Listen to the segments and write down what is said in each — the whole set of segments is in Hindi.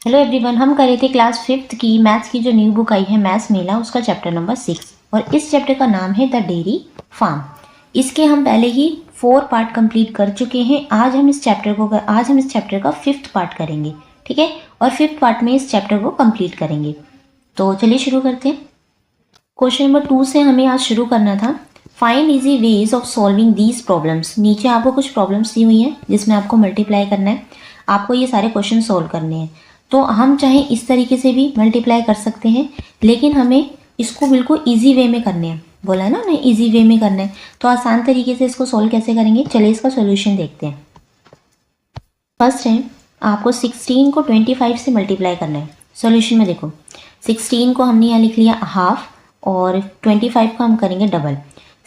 हेलो एवरीवन, हम कर रहे थे क्लास 5th की मैथ्स की जो न्यू बुक आई है मैथ्स मेला, उसका चैप्टर नंबर 6 और इस चैप्टर का नाम है द डेयरी फार्म। इसके हम पहले ही 4 पार्ट कंप्लीट कर चुके हैं। आज हम इस चैप्टर का 5th पार्ट करेंगे, ठीक है। और 5th पार्ट में इस चैप्टर को कंप्लीट करेंगे। तो चलिए शुरू करते हैं। क्वेश्चन नंबर 2 से हमें आज शुरू करना था। Find easy ways of solving these problems. नीचे आपको कुछ प्रॉब्लम्स दी हुई हैं जिसमें आपको मल्टीप्लाई करना है। आपको ये सारे क्वेश्चन सॉल्व करने हैं। तो हम चाहे इस तरीके से भी मल्टीप्लाई कर सकते हैं, लेकिन हमें इसको बिल्कुल इजी वे में करने हैं। बोला है ना, हमें इजी वे में करना है। तो आसान तरीके से इसको सॉल्व कैसे करेंगे, चलिए इसका सोल्यूशन देखते हैं। फर्स्ट है, आपको 16 को 25 से मल्टीप्लाई करना है। सोल्यूशन में देखो, 16 को हमने यहाँ लिख लिया हाफ और 25 का हम करेंगे डबल।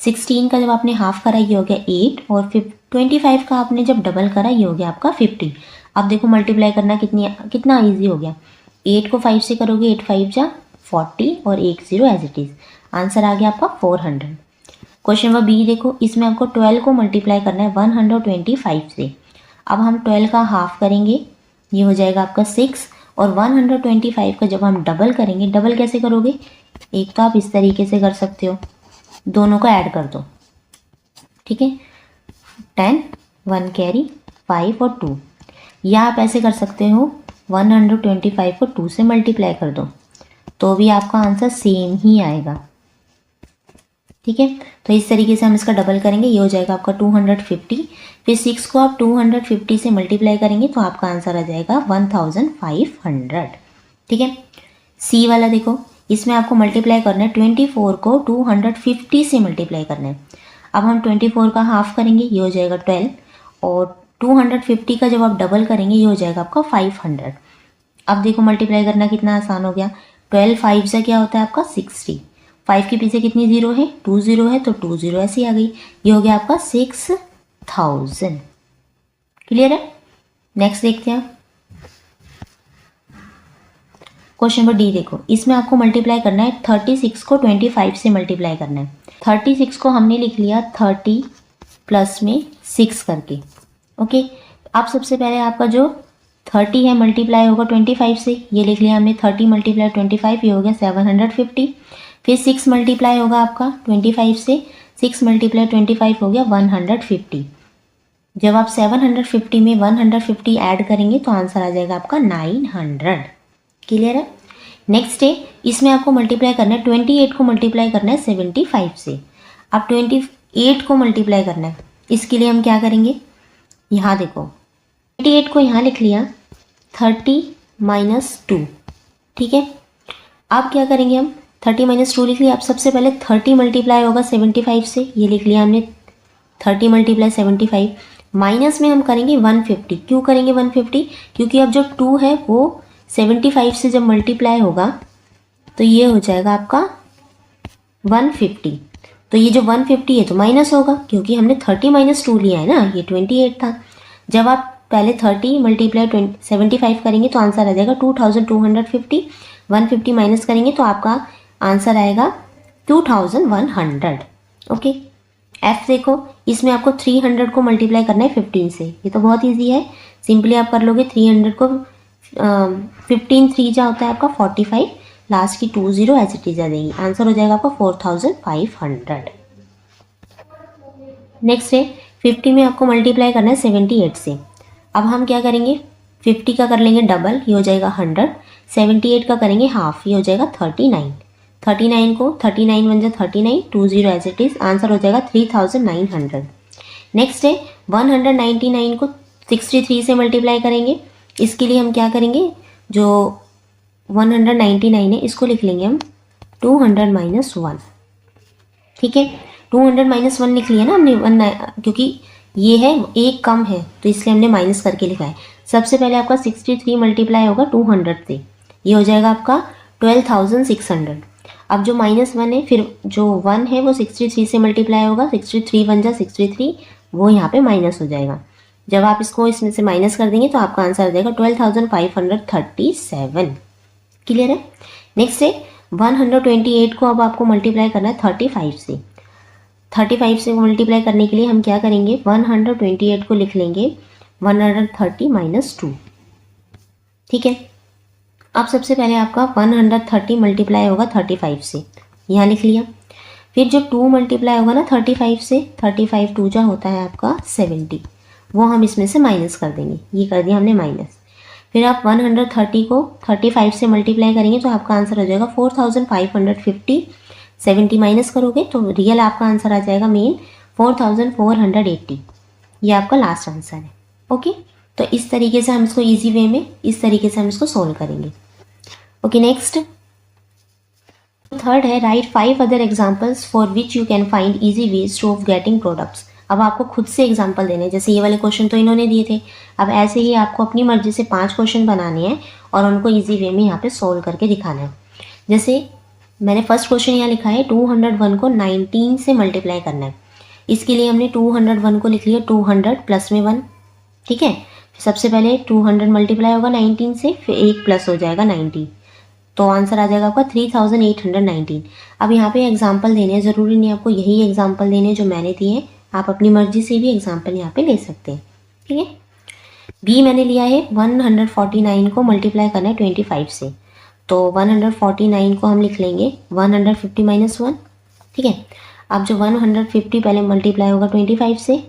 16 का जब आपने हाफ करा ये हो गया 8 और फिर 25 का आपने जब डबल करा ये हो गया आपका 50। अब देखो मल्टीप्लाई करना कितना ईजी हो गया। 8 को 5 से करोगे 8 5 जा 40 और 1 0 एज इट इज़। आंसर आ गया आपका 400। क्वेश्चन नंबर बी देखो, इसमें आपको 12 को मल्टीप्लाई करना है 125 से। अब हम 12 का हाफ करेंगे, ये हो जाएगा आपका 6 और 125 का जब हम डबल करेंगे, डबल कैसे करोगे, एक तो आप इस तरीके से कर सकते हो, दोनों को ऐड कर दो, ठीक है। 10 1 कैरी 5 और 2, या आप ऐसे कर सकते हो 125 को 2 से मल्टीप्लाई कर दो, तो भी आपका आंसर सेम ही आएगा, ठीक है। तो इस तरीके से हम इसका डबल करेंगे, ये हो जाएगा आपका 250। फिर 6 को आप 250 से मल्टीप्लाई करेंगे तो आपका आंसर आ जाएगा 1500, ठीक है। सी वाला देखो, इसमें आपको मल्टीप्लाई करना है 24 को 250 से मल्टीप्लाई करना है। अब हम 24 का हाफ करेंगे, ये हो जाएगा 12 और 250 का जब आप डबल करेंगे ये हो जाएगा आपका 500। अब देखो मल्टीप्लाई करना कितना आसान हो गया। 12 5 से क्या होता है आपका 60। 5 के पीछे कितनी जीरो है, 2 जीरो है, तो 2 जीरो ऐसी आ गई। ये हो गया आपका 6000। क्लियर है। नेक्स्ट देखते हैं क्वेश्चन नंबर डी देखो, इसमें आपको मल्टीप्लाई करना है 36 को 25 से मल्टीप्लाई करना है। 36 को हमने लिख लिया 30 प्लस में 6 करके, ओके। अब सबसे पहले आपका जो 30 है मल्टीप्लाई होगा 25 से, ये लिख लिया हमने 30 मल्टीप्लाई 25, ये हो गया 750। फिर 6 मल्टीप्लाई होगा आपका 25 से, 6 मल्टीप्लाई 25 हो गया 150। जब आप 750 में 150 ऐड करेंगे तो आंसर आ जाएगा आपका 900। क्लियर है। नेक्स्ट है, इसमें आपको मल्टीप्लाई करना है 28 को मल्टीप्लाई करना है 75 से। अब 28 को मल्टीप्लाई करना है, इसके लिए हम क्या करेंगे, यहाँ देखो 28 को यहाँ लिख लिया 30 माइनस 2, ठीक है। अब क्या करेंगे हम, 30 माइनस 2 लिख लिया। अब सबसे पहले 30 मल्टीप्लाई होगा 75 से, ये लिख लिया हमने 30 मल्टीप्लाई 75, माइनस में हम करेंगे 150। क्यों करेंगे 150, क्योंकि अब जो 2 है वो 75 से जब मल्टीप्लाई होगा तो ये हो जाएगा आपका 150। तो ये जो 150 है तो माइनस होगा, क्योंकि हमने 30 माइनस 2 लिया है ना, ये 28 था। जब आप पहले 30 मल्टीप्लाई 75 करेंगे तो आंसर आ जाएगा 2250। 150 माइनस करेंगे तो आपका आंसर आएगा 2100, ओके। एफ देखो, इसमें आपको 300 को मल्टीप्लाई करना है 15 से। ये तो बहुत इजी है, सिंपली आप कर लोगे। 300 को 15 3 जा होता है आपका 45, लास्ट की 2 0 एज इट इज आ जाएगी। आंसर हो जाएगा आपका 4500। नेक्स्ट है 50 में आपको मल्टीप्लाई करना है 78 से। अब हम क्या करेंगे, 50 का कर लेंगे डबल, ये हो जाएगा 100। 78 का करेंगे हाफ, ये हो जाएगा 39। 39 को 39 बन जाए 39, 2 0 एज इट इज। आंसर हो जाएगा 3900। नेक्स्ट है 199 को 63 से मल्टीप्लाई करेंगे। इसके लिए हम क्या करेंगे, जो 199 है इसको लिख लेंगे हम 200 माइनस 1, ठीक है। 200 माइनस 1 लिख लिया ना हमने, क्योंकि ये है एक कम है तो इसलिए हमने माइनस करके लिखा है। सबसे पहले आपका 63 मल्टीप्लाई होगा 200 से, ये हो जाएगा आपका 12600। अब जो -1 है, फिर जो 1 है वो 63 से मल्टीप्लाई होगा, 63 बन जा 63, वो यहाँ पे माइनस हो जाएगा। जब आप इसको इसमें से माइनस कर देंगे तो आपका आंसर आ जाएगा 12537। क्लियर है। नेक्स्ट है 128 को अब आपको मल्टीप्लाई करना है 35 से। 35 से मल्टीप्लाई करने के लिए हम क्या करेंगे, 128 को लिख लेंगे 130 माइनस 2, ठीक है। अब सबसे पहले आपका 130 मल्टीप्लाई होगा 35 से, यहाँ लिख लिया। फिर जो 2 मल्टीप्लाई होगा ना 35 से, 35 2 जा होता है आपका 70, वो हम इसमें से माइनस कर देंगे, ये कर दिया हमने माइनस। फिर आप 130 को 35 से मल्टीप्लाई करेंगे तो आपका आंसर हो जाएगा 4550। 70 माइनस करोगे तो रियल आपका आंसर आ जाएगा मेन 4480। ये आपका लास्ट आंसर है। ओके, तो इस तरीके से हम इसको इजी वे में इस तरीके से हम इसको सोल्व करेंगे। ओके, नेक्स्ट थर्ड है right 5 other examples for which you can find easy ways two of getting products. अब आपको खुद से एग्जाम्पल देने, जैसे ये वाले क्वेश्चन तो इन्होंने दिए थे, अब ऐसे ही आपको अपनी मर्जी से 5 क्वेश्चन बनाने हैं और उनको इजी वे में यहाँ पे सोल्व करके दिखाना है। जैसे मैंने फर्स्ट क्वेश्चन यहाँ लिखा है 201 को 19 से मल्टीप्लाई करना है। इसके लिए हमने 201 को लिख लिया 200 प्लस में 1, ठीक है। सबसे पहले 200 मल्टीप्लाई होगा 19 से, फिर 1 प्लस हो जाएगा 90, तो आंसर आ जाएगा आपका 3819। अब यहाँ पे एग्जाम्पल देने हैं, ज़रूरी नहीं आपको यही एग्जाम्पल देने जो मैंने दिए हैं, आप अपनी मर्जी से भी एग्जाम्पल यहाँ पे ले सकते हैं, ठीक है। बी मैंने लिया है 149 को मल्टीप्लाई करना है 25 से, तो 149 को हम लिख लेंगे 150 माइनस 1, ठीक है। अब जो 150 पहले मल्टीप्लाई होगा 25 से,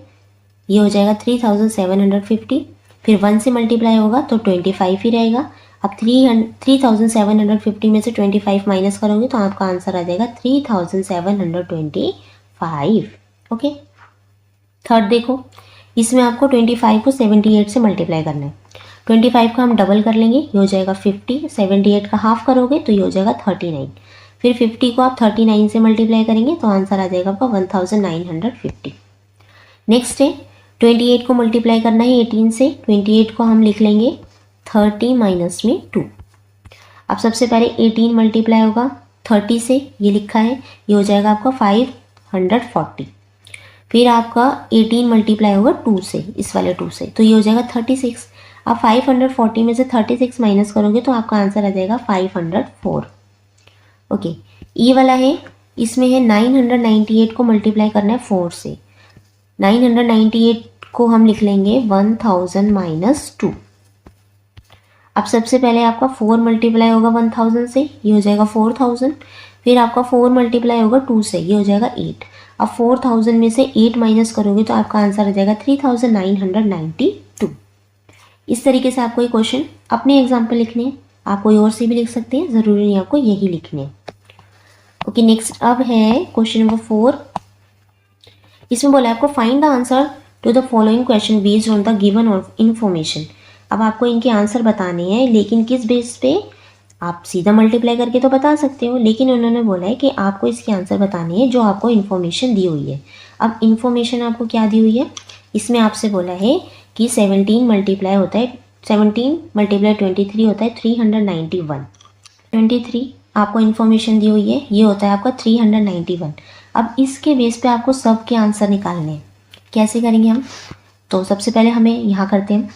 ये हो जाएगा 3750, फिर 1 से मल्टीप्लाई होगा तो 25 ही रहेगा। अब 3750 में से 25 माइनस करोगे तो आपका आंसर आ जाएगा 3725। ओके, थर्ड देखो, इसमें आपको 25 को 78 से मल्टीप्लाई करना है। 25 का हम डबल कर लेंगे, ये हो जाएगा 50, 78 का हाफ करोगे तो ये हो जाएगा 39, फिर 50 को आप 39 से मल्टीप्लाई करेंगे तो आंसर आ जाएगा आपका 1950। नेक्स्ट है 28 को मल्टीप्लाई करना है 18 से, 28 को हम लिख लेंगे 30 माइनस में 2। अब सबसे पहले 18 मल्टीप्लाई होगा 30 से, ये लिखा है, ये हो जाएगा आपका 540। फिर आपका 18 मल्टीप्लाई होगा 2 से, इस वाले 2 से, तो ये हो जाएगा 36। अब 540 में से 36 माइनस करोगे तो आपका आंसर आ जाएगा 504। ओके, ये वाला है, इसमें है 998 को मल्टीप्लाई करना है 4 से। 998 को हम लिख लेंगे 1000 माइनस 2। अब सबसे पहले आपका 4 मल्टीप्लाई होगा 1000 से, ये हो जाएगा 4000। फिर आपका 4 मल्टीप्लाई होगा 2 से, ये हो जाएगा 8। अब 4000 में से 8 माइनस करोगे तो आपका आंसर आ जाएगा 3992। इस तरीके से आपको ये क्वेश्चन अपने एग्जाम्पल लिखने हैं, आप कोई और से भी लिख सकते हैं, ज़रूरी नहीं आपको यही लिखने हैं। ओके, नेक्स्ट अब है क्वेश्चन नंबर 4। इसमें बोला है आपको find the answer to the following question based on the given information. अब आपको इनके आंसर बताने हैं, लेकिन किस बेस पे? आप सीधा मल्टीप्लाई करके तो बता सकते हो, लेकिन उन्होंने बोला है कि आपको इसके आंसर बताने हैं जो आपको इन्फॉर्मेशन दी हुई है। अब इन्फॉर्मेशन आपको क्या दी हुई है? इसमें आपसे बोला है कि 17 मल्टीप्लाई होता है 17 मल्टीप्लाई 23 होता है 391। 23 आपको इन्फॉर्मेशन दी हुई है, ये होता है आपका 391। अब इसके बेस पे आपको सब के आंसर निकालने हैं। कैसे करेंगे हम? तो सबसे पहले हमें यहाँ करते हैं,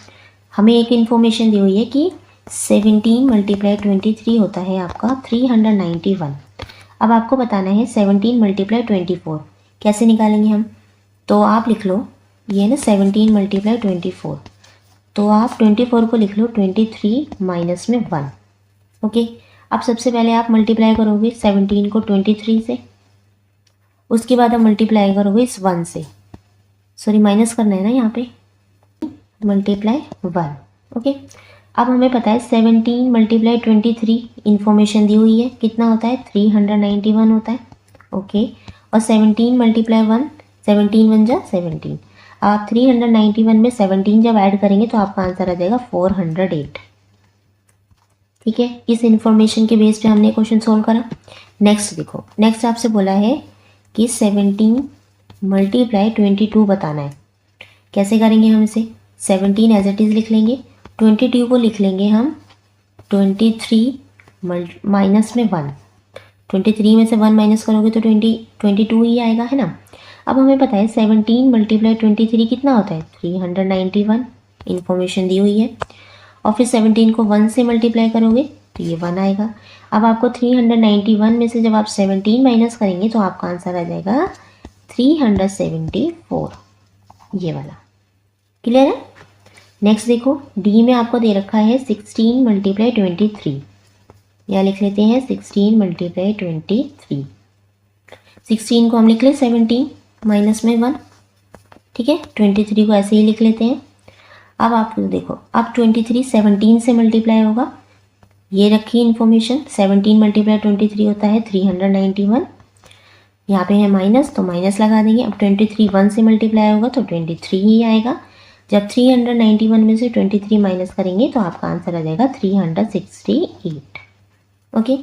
हमें एक इन्फॉर्मेशन दी हुई है कि 17 मल्टीप्लाई 23 होता है आपका 391। अब आपको बताना है 17 मल्टीप्लाई 24 कैसे निकालेंगे हम? तो आप लिख लो, ये ना 17 मल्टीप्लाई 24, तो आप 24 को लिख लो 23 माइनस में 1। ओके, अब सबसे पहले आप मल्टीप्लाई करोगे 17 को 23 से, उसके बाद आप मल्टीप्लाई करोगे इस 1 से, सॉरी माइनस करना है ना यहाँ पे, मल्टीप्लाई 1। ओके, अब हमें पता है 17 मल्टीप्लाई 23 इन्फॉर्मेशन दी हुई है, कितना होता है 391 होता है। ओके, और 17 मल्टीप्लाई 1, 17 1 जा 17। आप 391 में 17 जब ऐड करेंगे तो आपका आंसर आ जाएगा 408। ठीक है, इस इन्फॉर्मेशन के बेस पे हमने क्वेश्चन सोल्व करा। नेक्स्ट देखो, नेक्स्ट आपसे बोला है कि 17 मल्टीप्लाई 22 बताना है। कैसे करेंगे हम इसे? 17 एज इट इज़ लिख लेंगे, 22 को लिख लेंगे हम 23 माइनस में 1। 23 में से 1 माइनस करोगे तो 22 ही आएगा, है ना। अब हमें पता है 17 मल्टीप्लाई 23 कितना होता है 391, इन्फॉर्मेशन दी हुई है। और फिर 17 को 1 से मल्टीप्लाई करोगे तो ये 1 आएगा। अब आपको 391 में से जब आप 17 माइनस करेंगे तो आपका आंसर आ जाएगा 374, ये वाला। क्लियर है? नेक्स्ट देखो, डी में आपको दे रखा है 16 मल्टीप्लाई 23। यहाँ लिख लेते हैं 16 मल्टीप्लाई 23। 16 को हम लिख लें 17 माइनस में 1, ठीक है। 23 को ऐसे ही लिख लेते हैं। अब आप देखो, अब 23 17 से मल्टीप्लाई होगा, ये रखी इन्फॉर्मेशन। 17 मल्टीप्लाई 23 होता है 391। यहाँ पे है माइनस तो माइनस लगा देंगे। अब 23 1 से मल्टीप्लाई होगा तो 23 ही आएगा। जब 391 में से 23 माइनस करेंगे तो आपका आंसर आ जाएगा 368। ओके,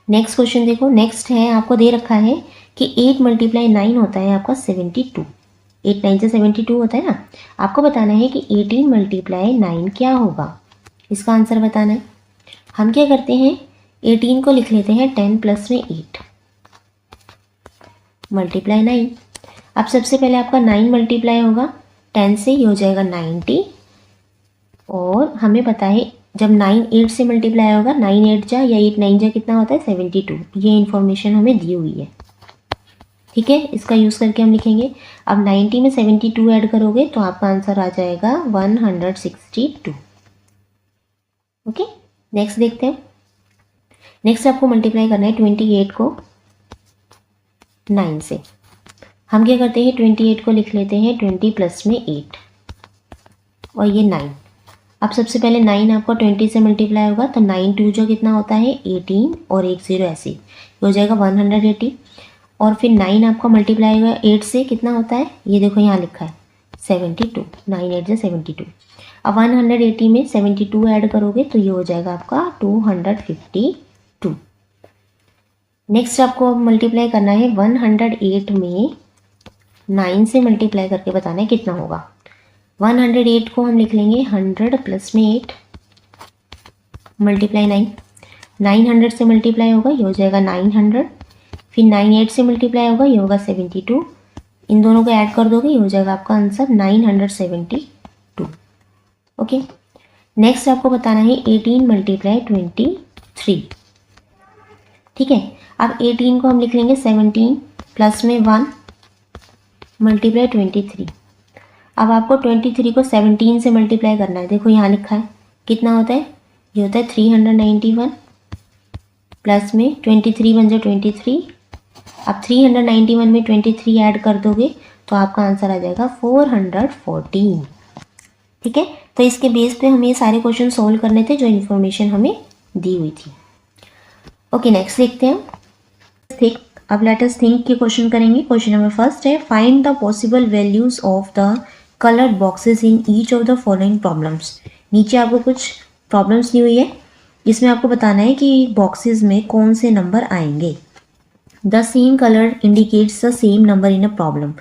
नेक्स्ट क्वेश्चन देखो। नेक्स्ट है, आपको दे रखा है कि 8 मल्टीप्लाई 9 होता है आपका 72। 8 9 से 72 होता है ना। आपको बताना है कि 18 मल्टीप्लाई 9 क्या होगा, इसका आंसर बताना है। हम क्या करते हैं, 18 को लिख लेते हैं 10 प्लस में 8 मल्टीप्लाई 9। अब सबसे पहले आपका 9 मल्टीप्लाई होगा 10 से, ये हो जाएगा 90। और हमें पता है जब 9 8 से मल्टीप्लाई होगा, 9 8 जा या 8 9 जा कितना होता है 72। ये इन्फॉर्मेशन हमें दी हुई है, ठीक है। इसका यूज़ करके हम लिखेंगे। अब 90 में 72 ऐड करोगे तो आपका आंसर आ जाएगा 162। ओके, नेक्स्ट देखते हैं। नेक्स्ट आपको मल्टीप्लाई करना है 28 को 9 से। हम क्या करते हैं, 28 को लिख लेते हैं 20 प्लस में 8 और ये 9। अब सबसे पहले 9 आपका 20 से मल्टीप्लाई होगा तो 9 2 जो कितना होता है 18 और 1 0 ऐसे हो जाएगा 180। और फिर 9 आपका मल्टीप्लाई होगा 8 से, कितना होता है ये देखो यहाँ लिखा है 72। 9 8 से 72। अब 180 में 72 ऐड करोगे तो ये हो जाएगा आपका 252। नेक्स्ट आपको मल्टीप्लाई करना है 108 में 9 से मल्टीप्लाई करके बताना है कितना होगा। 108 को हम लिख लेंगे 100 प्लस में 8 मल्टीप्लाई 9। 900 से मल्टीप्लाई होगा, ये हो जाएगा 900। फिर 9 8 से मल्टीप्लाई होगा, ये होगा 72। इन दोनों को ऐड कर दोगे, ये हो जाएगा आपका आंसर 972। ओके, नेक्स्ट आपको बताना है 18 मल्टीप्लाई 23, ठीक है। अब 18 को हम लिख लेंगे 17 प्लस में 1 मल्टीप्लाई 23। अब आपको 23 को 17 से मल्टीप्लाई करना है। देखो यहाँ लिखा है कितना होता है, ये होता है 391 प्लस में 23 बन जाए 23। अब 391 में 23 ऐड कर दोगे तो आपका आंसर आ जाएगा 414, ठीक है। तो इसके बेस पे हमें ये सारे क्वेश्चन सोल्व करने थे जो इन्फॉर्मेशन हमें दी हुई थी। ओके, नेक्स्ट देखते हैं। थिंक, अब लेट अस थिंक के क्वेश्चन करेंगे। क्वेश्चन नंबर फर्स्ट है, find the possible values of the coloured boxes in each of the following problems. नीचे आपको कुछ प्रॉब्लम्स दी हुई है, इसमें आपको बताना है कि बॉक्सेस में कौन से नंबर आएंगे। The same colour indicates the same number in a problem.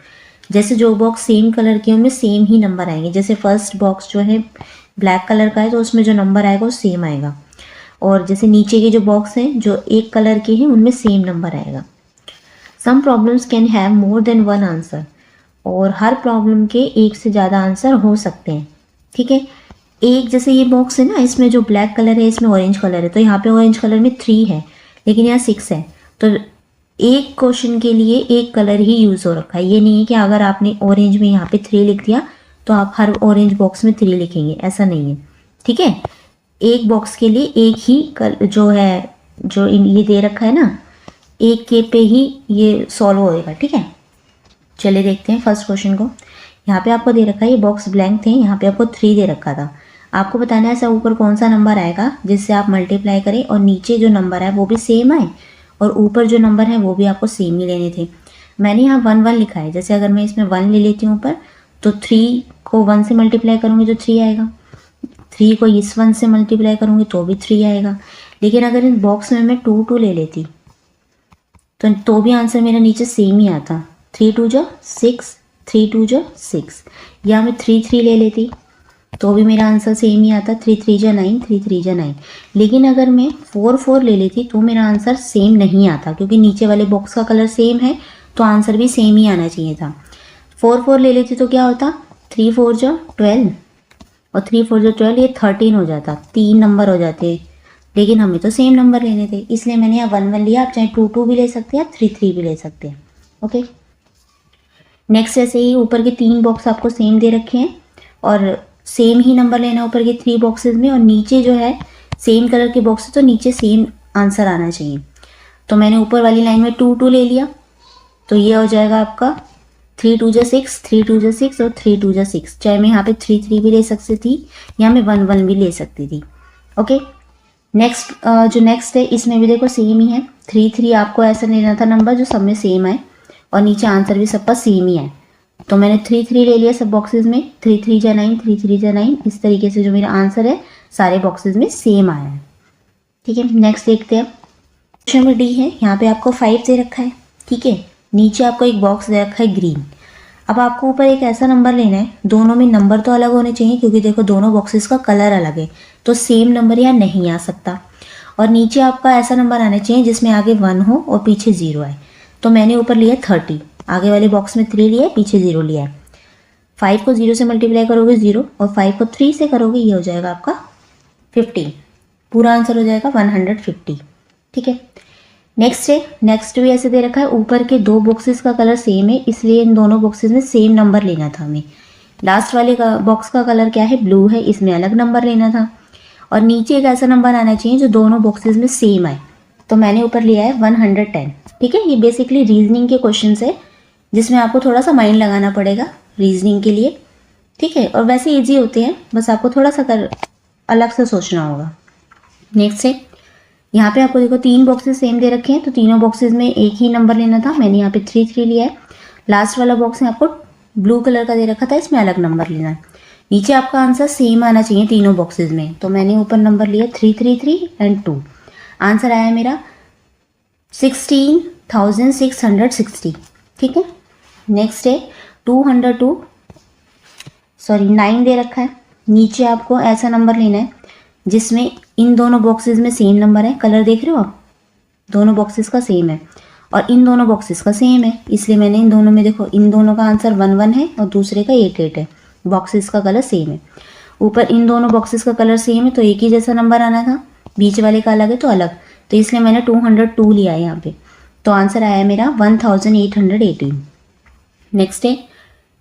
जैसे जो बॉक्स सेम कलर के उनमें सेम ही नंबर आएंगे। जैसे फर्स्ट बॉक्स जो है ब्लैक कलर का है तो उसमें जो नंबर आएगा वो सेम आएगा। और जैसे नीचे के जो बॉक्स हैं जो एक कलर के हैं उनमें सेम नंबर आएगा। Some problems can have more than one answer. और हर प्रॉब्लम के एक से ज़्यादा आंसर हो सकते हैं, ठीक है। एक जैसे ये बॉक्स है ना, इसमें जो ब्लैक कलर है इसमें ऑरेंज कलर है, तो यहाँ पे ऑरेंज कलर में 3 है लेकिन यहाँ 6 है। तो एक क्वेश्चन के लिए एक कलर ही यूज़ हो रखा है। ये नहीं है कि अगर आपने ऑरेंज में यहाँ पे 3 लिख दिया तो आप हर ऑरेंज बॉक्स में 3 लिखेंगे, ऐसा नहीं है, ठीक है। एक बॉक्स के लिए एक ही जो है, जो ये दे रखा है ना, एक के पे ही ये सॉल्व होएगा, ठीक है। चलिए देखते हैं फर्स्ट क्वेश्चन को। यहाँ पे आपको दे रखा है, ये बॉक्स ब्लैंक थे, यहाँ पे आपको 3 दे रखा था। आपको बताना है ऐसा ऊपर कौन सा नंबर आएगा जिससे आप मल्टीप्लाई करें और नीचे जो नंबर है वो भी सेम आए और ऊपर जो नंबर है वो भी आपको सेम ही लेने थे। मैंने यहाँ 1 1 लिखा है। जैसे अगर मैं इसमें 1 ले लेती हूँ ऊपर तो 3 को 1 से मल्टीप्लाई करूँगी तो 3 आएगा। 3 को इस 1 से मल्टीप्लाई करूँगी तो भी 3 आएगा। लेकिन अगर इस बॉक्स में मैं 2 2 ले लेती तो भी आंसर मेरा नीचे सेम ही आता। 3 2 जो 6, 3 2 जो 6। या मैं 3 3 ले लेती तो भी मेरा आंसर सेम ही आता। 3 3 जो 9, 3 3 जो 9। लेकिन अगर मैं 4 4 ले लेती तो मेरा आंसर सेम नहीं आता, क्योंकि नीचे वाले बॉक्स का कलर सेम है तो आंसर भी सेम ही आना चाहिए था। 4 4 ले लेती तो क्या होता, 3 4 जो 12 और 3 4 जो 12, ये 13 हो जाता। 3 नंबर हो जाते, लेकिन हमें तो सेम नंबर लेने थे, इसलिए मैंने यहाँ 1 1 लिया। आप चाहे 2 2 भी ले सकते हैं, 3 3 भी ले सकते हैं। ओके, नेक्स्ट ऐसे ही ऊपर के 3 बॉक्स आपको सेम दे रखे हैं और सेम ही नंबर लेना ऊपर के 3 बॉक्सेस में। और नीचे जो है सेम कलर के बॉक्स है तो नीचे सेम आंसर आना चाहिए। तो मैंने ऊपर वाली लाइन में 2 2 ले लिया, तो ये हो जाएगा आपका 3 2 जा 6, 3 2 जा 6 और 3 2 जा 6। चाहे मैं यहाँ पे 3 3 भी ले सकती थी या मैं 1 1 भी ले सकती थी। ओके, नेक्स्ट जो नेक्स्ट है इसमें भी देखो सेम ही है। 3 3 आपको ऐसा लेना था नंबर जो सब में सेम आए और नीचे आंसर भी सबका सेम ही है। तो मैंने 3 3 ले लिया सब बॉक्सेस में, 3 3 जा 9, 3 3 जा 9। इस तरीके से जो मेरा आंसर है सारे बॉक्सेस में सेम आया है। ठीक है, नेक्स्ट देखते हैं। क्वेश्चन नंबर डी है, यहाँ पे आपको 5 दे रखा है। ठीक है, नीचे आपको एक बॉक्स दे रखा है ग्रीन। अब आपको ऊपर एक ऐसा नंबर लेना है, दोनों में नंबर तो अलग होने चाहिए क्योंकि देखो दोनों बॉक्सेस का कलर अलग है, तो सेम नंबर यहाँ नहीं आ सकता। और नीचे आपका ऐसा नंबर आना चाहिए जिसमें आगे 1 हो और पीछे 0 आए। तो मैंने ऊपर लिया 30, आगे वाले बॉक्स में 3 लिया है, पीछे 0 लिया है। 5 को 0 से मल्टीप्लाई करोगे 0 और 5 को 3 से करोगे ये हो जाएगा आपका 50। पूरा आंसर हो जाएगा 150। ठीक है, नेक्स्ट है, नेक्स्ट भी ऐसे दे रखा है। ऊपर के 2 बॉक्सेस का कलर सेम है, इसलिए इन दोनों बॉक्सेस में सेम नंबर लेना था हमें। लास्ट वाले का बॉक्स का कलर क्या है, ब्लू है, इसमें अलग नंबर लेना था। और नीचे एक ऐसा नंबर आना चाहिए जो दोनों बॉक्सेस में सेम आए। तो मैंने ऊपर लिया है 110। ठीक है, ये बेसिकली रीजनिंग के क्वेश्चन है जिसमें आपको थोड़ा सा माइंड लगाना पड़ेगा रीजनिंग के लिए। ठीक है, और वैसे ईजी होते हैं, बस आपको थोड़ा सा अलग से सोचना होगा। नेक्स्ट है, यहाँ पे आपको देखो 3 बॉक्सेस सेम दे रखे हैं, तो तीनों बॉक्सेस में एक ही नंबर लेना था। मैंने यहाँ पे 3 3 लिया है। लास्ट वाला बॉक्स में आपको ब्लू कलर का दे रखा था, इसमें अलग नंबर लेना है। नीचे आपका आंसर सेम आना चाहिए तीनों बॉक्सेस में, तो मैंने ऊपर नंबर लिया 3 3 3 एंड 2। आंसर आया मेरा 16,660। ठीक है, नेक्स्ट है 9 दे रखा है। नीचे आपको ऐसा नंबर लेना है जिसमें इन दोनों बॉक्सेस में सेम नंबर है। कलर देख रहे हो आप, दोनों बॉक्सेस का सेम है और इन दोनों बॉक्सेस का सेम है, इसलिए मैंने इन दोनों में देखो इन दोनों का आंसर 1 1 है और दूसरे का 8 8 है। बॉक्सेस का कलर सेम है। ऊपर इन दोनों बॉक्सेस का कलर सेम है तो एक ही जैसा नंबर आना था, बीच वाले का अलग है तो अलग, तो इसलिए मैंने 202 लिया है यहाँ पे। तो आंसर आया मेरा 1818। नेक्स्ट है,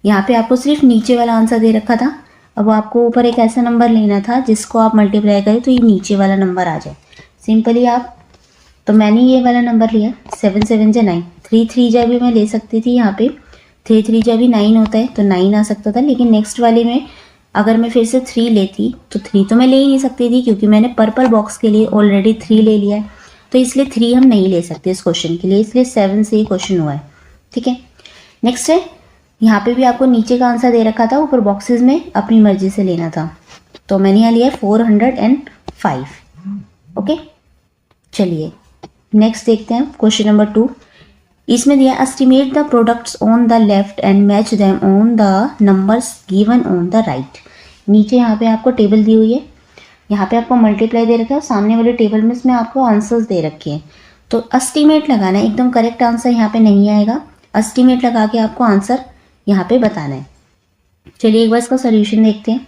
यहाँ पे आपको सिर्फ नीचे वाला आंसर दे रखा था। अब आपको ऊपर एक ऐसा नंबर लेना था जिसको आप मल्टीप्लाई करें तो ये नीचे वाला नंबर आ जाए सिंपली आप। तो मैंने ये वाला नंबर लिया 7 7 जा 9। 3 3 जा भी मैं ले सकती थी, यहाँ पे 3 3 जा भी 9 होता है तो 9 आ सकता था। लेकिन नेक्स्ट वाले में अगर मैं फिर से 3 लेती तो 3 तो मैं ले ही नहीं सकती थी क्योंकि मैंने पर्पल बॉक्स के लिए ऑलरेडी 3 ले लिया है, तो इसलिए 3 हम नहीं ले सकते इस क्वेश्चन के लिए, इसलिए 7 से ये क्वेश्चन हुआ है। ठीक है, नेक्स्ट है, यहाँ पे भी आपको नीचे का आंसर दे रखा था, ऊपर बॉक्सेस में अपनी मर्जी से लेना था। तो मैंने यहाँ लिया 405। ओके, चलिए नेक्स्ट देखते हैं क्वेश्चन नंबर 2। इसमें दिया estimate the products on the left and match them on the numbers given on the right. नीचे यहाँ पे आपको टेबल दी हुई है, यहाँ पे आपको मल्टीप्लाई दे रखा है और सामने वाले टेबल में इसमें आपको आंसर्स दे रखे हैं। तो एस्टिमेट लगाना है, एकदम करेक्ट आंसर यहाँ पे नहीं आएगा, एस्टिमेट लगा के आपको आंसर यहाँ पे बताना है। चलिए एक बार इसका सोल्यूशन देखते हैं।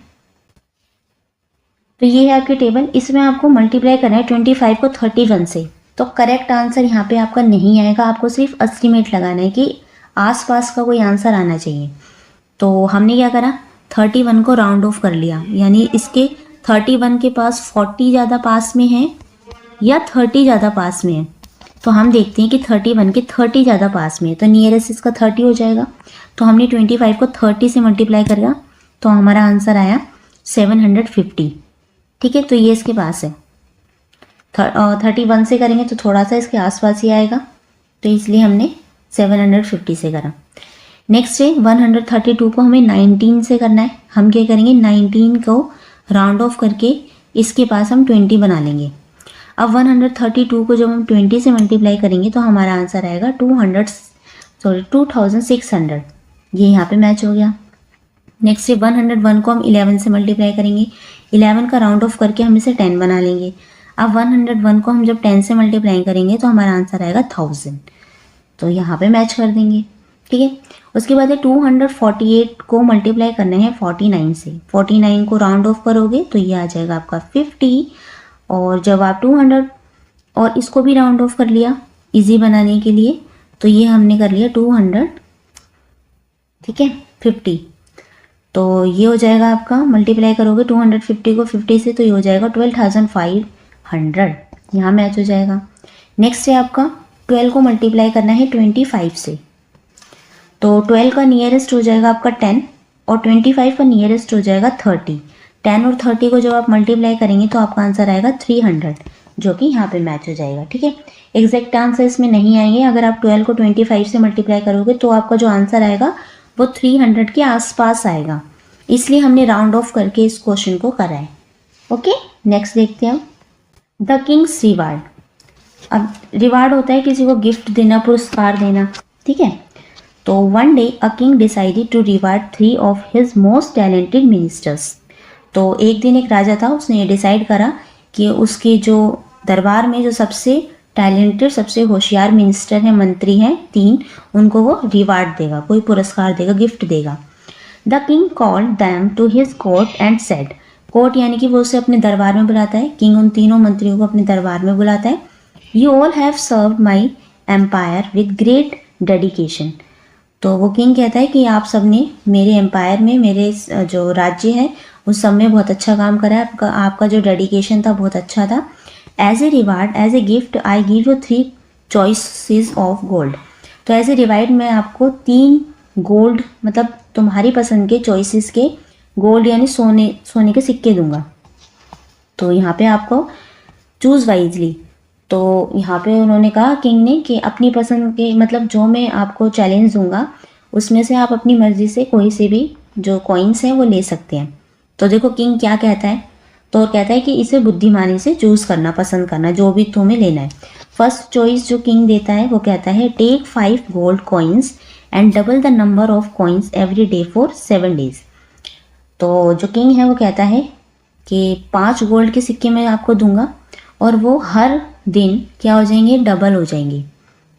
तो ये है आपकी टेबल, इसमें आपको मल्टीप्लाई करना है 25 को 31 से। तो करेक्ट आंसर यहाँ पे आपका नहीं आएगा, आपको सिर्फ एस्टिमेट लगाना है कि आसपास का कोई आंसर आना चाहिए। तो हमने क्या करा, 31 को राउंड ऑफ कर लिया, यानी इसके 31 के पास 40 ज़्यादा पास में है या 30 ज़्यादा पास में है। तो हम देखते हैं कि 31 के 30 ज़्यादा पास में है, तो नियरेस्ट इसका 30 हो जाएगा। तो हमने 25 को 30 से मल्टीप्लाई करेगा तो हमारा आंसर आया 750। ठीक है, तो ये इसके पास है। 31 से करेंगे तो थोड़ा सा इसके आसपास ही आएगा, तो इसलिए हमने 750 से करा। नेक्स्ट है 132 को हमें 19 से करना है। हम क्या करेंगे, 19 को राउंड ऑफ करके इसके पास हम 20 बना लेंगे। अब 132 को जब हम 20 से मल्टीप्लाई करेंगे तो हमारा आंसर आएगा 2600। ये यहाँ पे मैच हो गया। नेक्स्ट है 101 को हम 11 से मल्टीप्लाई करेंगे, 11 का राउंड ऑफ करके हम इसे 10 बना लेंगे। अब 101 को हम जब 10 से मल्टीप्लाई करेंगे तो हमारा आंसर आएगा 1000, तो यहाँ पे मैच कर देंगे। ठीक है, उसके बाद है 248 को मल्टीप्लाई करना है 49 से। 49 को राउंड ऑफ करोगे तो ये आ जाएगा आपका 50, और जब आप 200 और इसको भी राउंड ऑफ कर लिया इजी बनाने के लिए, तो ये हमने कर लिया 200, ठीक है 50। तो ये हो जाएगा आपका, मल्टीप्लाई करोगे 250 को 50 से तो ये हो जाएगा 12,500। यहाँ मैच हो जाएगा। नेक्स्ट है आपका 12 को मल्टीप्लाई करना है 25 से, तो 12 का नियरेस्ट हो जाएगा आपका 10 और 25 का नियरेस्ट हो जाएगा 30। 10 और 30 को जब आप मल्टीप्लाई करेंगे तो आपका आंसर आएगा 300, जो कि यहाँ पे मैच हो जाएगा। ठीक है, एग्जैक्ट आंसर इसमें नहीं आएंगे। अगर आप 12 को 25 से मल्टीप्लाई करोगे तो आपका जो आंसर आएगा वो 300 के आसपास आएगा, इसलिए हमने राउंड ऑफ करके इस क्वेश्चन को करा है। ओके, नेक्स्ट देखते हैं द किंग्स रिवार्ड। अब रिवार्ड होता है किसी को गिफ्ट देना, पुरस्कार देना। ठीक है, तो one day a king decided to reward 3 of his most talented ministers. तो एक दिन एक राजा था, उसने ये डिसाइड करा कि उसके जो दरबार में जो सबसे टैलेंटेड, सबसे होशियार मिनिस्टर हैं, मंत्री हैं 3, उनको वो रिवार्ड देगा, कोई पुरस्कार देगा, गिफ्ट देगा। The king called them to his court and said, court यानी कि वो उसे अपने दरबार में बुलाता है। किंग उन तीनों मंत्रियों को अपने दरबार में बुलाता है। You all have served my empire with great dedication. तो वो किंग कहता है कि आप सब ने मेरे एम्पायर में, मेरे जो राज्य है उस सब में बहुत अच्छा काम करा है, आपका जो डेडिकेशन था बहुत अच्छा था। As a reward, as a gift I give you 3 choices of gold. तो एज ए रिवार्ड मैं आपको 3 गोल्ड, मतलब तुम्हारी पसंद के चॉइसेस के गोल्ड यानी सोने के सिक्के दूंगा। तो यहाँ पे आपको चूज़ वाइजली। तो यहाँ पे उन्होंने कहा किंग ने कि अपनी पसंद के, मतलब जो मैं आपको चैलेंज दूंगा उसमें से आप अपनी मर्जी से कोई से भी जो कॉइन्स हैं वो ले सकते हैं। तो देखो किंग क्या कहता है, तो कहता है कि इसे बुद्धिमानी से चूज़ करना, पसंद करना, जो भी तुम्हें लेना है। फर्स्ट चॉइस जो किंग देता है वो कहता है take 5 gold coins and double the number of coins every day for 7 days. तो जो किंग है वो कहता है कि 5 गोल्ड के सिक्के मैं आपको दूंगा और वो हर दिन क्या हो जाएंगे, डबल हो जाएंगे।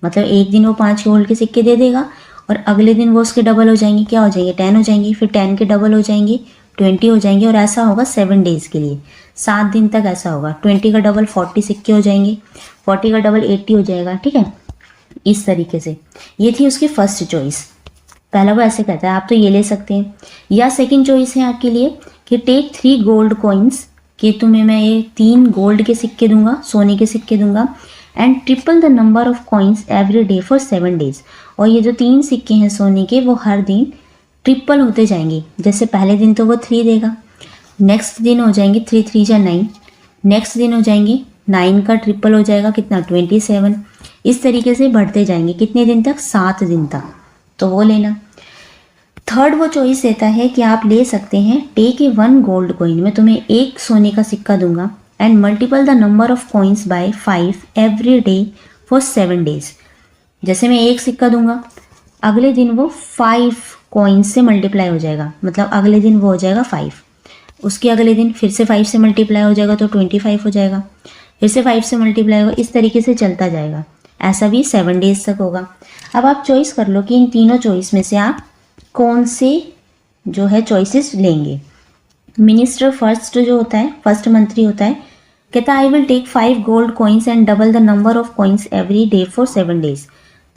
मतलब एक दिन वो 5 गोल्ड के सिक्के दे देगा और अगले दिन वो उसके डबल हो जाएंगे, क्या हो जाएंगे, 10 हो जाएंगे, फिर 10 के डबल हो जाएंगे, 20 हो जाएंगे, और ऐसा होगा 7 डेज़ के लिए, 7 दिन तक ऐसा होगा। 20 का डबल 40 सिक्के हो जाएंगे, 40 का डबल 80 हो जाएगा। ठीक है, इस तरीके से। ये थी उसकी फर्स्ट चॉइस। पहला वो ऐसे कहता है, आप तो ये ले सकते हैं। या सेकंड चॉइस है आपके लिए कि टेक 3 गोल्ड कॉइन्स, कि तुम्हें मैं ये 3 गोल्ड के सिक्के दूंगा, सोने के सिक्के दूंगा, and triple the number of coins every day for 7 days. और ये जो 3 सिक्के हैं सोने के वो हर दिन ट्रिपल होते जाएंगे। जैसे पहले दिन तो वो 3 देगा, नेक्स्ट दिन हो जाएंगे 3 3 जा 9, नेक्स्ट दिन हो जाएंगे 9 का ट्रिपल हो जाएगा कितना, 27। इस तरीके से बढ़ते जाएंगे, कितने दिन तक, 7 दिन तक। तो वो लेना। थर्ड वो चॉइस देता है कि आप ले सकते हैं टेक ए 1 गोल्ड कॉइन, मैं तुम्हें 1 सोने का सिक्का दूंगा, and multiple the number of coins by 5 every day for 7 days. जैसे मैं 1 सिक्का दूंगा, अगले दिन वो 5 कॉइन्स से मल्टीप्लाई हो जाएगा, मतलब अगले दिन वो हो जाएगा 5, उसके अगले दिन फिर से 5 से मल्टीप्लाई हो जाएगा तो 25 हो जाएगा, फिर से 5 से मल्टीप्लाई होगा, इस तरीके से चलता जाएगा। ऐसा भी 7 डेज तक होगा। अब आप चॉइस कर लो कि इन तीनों चॉइस में से आप कौन से जो है चॉइसेस लेंगे। मिनिस्टर फर्स्ट जो होता है, फर्स्ट मंत्री होता है, कहता है I will take 5 gold coins and double the number of coins every day for 7 days.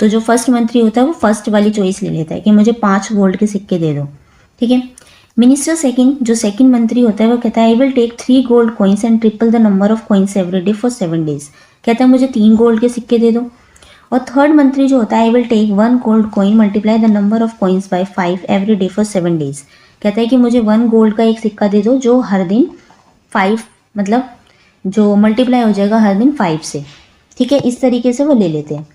तो जो फर्स्ट मंत्री होता है वो फर्स्ट वाली चॉइस ले लेता है कि मुझे 5 गोल्ड के सिक्के दे दो। ठीक है। मिनिस्टर सेकंड, जो सेकंड मंत्री होता है, वो कहता है I will take 3 gold coins and triple the number of coins every day for 7 days. कहता है मुझे 3 गोल्ड के सिक्के दे दो। और थर्ड मंत्री जो होता है I will take 1 gold coin multiply the number of coins by 5 every day for 7 days. कहता है कि मुझे 1 गोल्ड का एक सिक्का दे दो जो हर दिन 5, मतलब जो मल्टीप्लाई हो जाएगा हर दिन 5 से। ठीक है, इस तरीके से वो ले लेते हैं।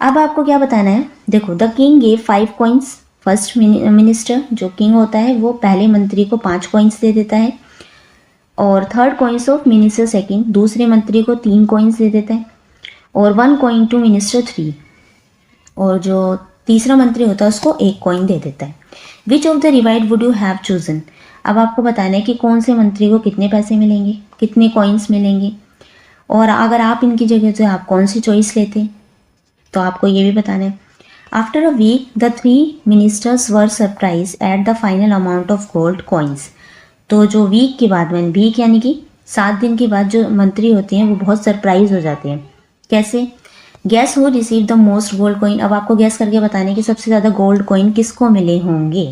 अब आपको क्या बताना है, देखो the king gave 5 coins. First minister जो किंग होता है वो पहले मंत्री को 5 कॉइन्स दे देता है, और third coins of minister second दूसरे मंत्री को 3 कॉइन्स दे देता है, और 1 कॉइन टू मिनिस्टर 3, और जो तीसरा मंत्री होता है उसको 1 कॉइन दे देता है। Which of the ride would you have chosen. अब आपको बताना है कि कौन से मंत्री को कितने पैसे मिलेंगे, कितने कॉइन्स मिलेंगे, और अगर आप इनकी जगह से आप कौन सी चॉइस लेते, तो आपको ये भी बताना है। After a week the 3 ministers were surprise at the final amount of gold coins. तो जो वीक के बाद में, वीक यानी कि 7 दिन के बाद जो मंत्री होते हैं वो बहुत सरप्राइज हो जाते हैं। कैसे, gas who receive the most gold coin. अब आपको गैस करके बताने कि सबसे ज़्यादा गोल्ड कॉइन किसको मिले होंगे।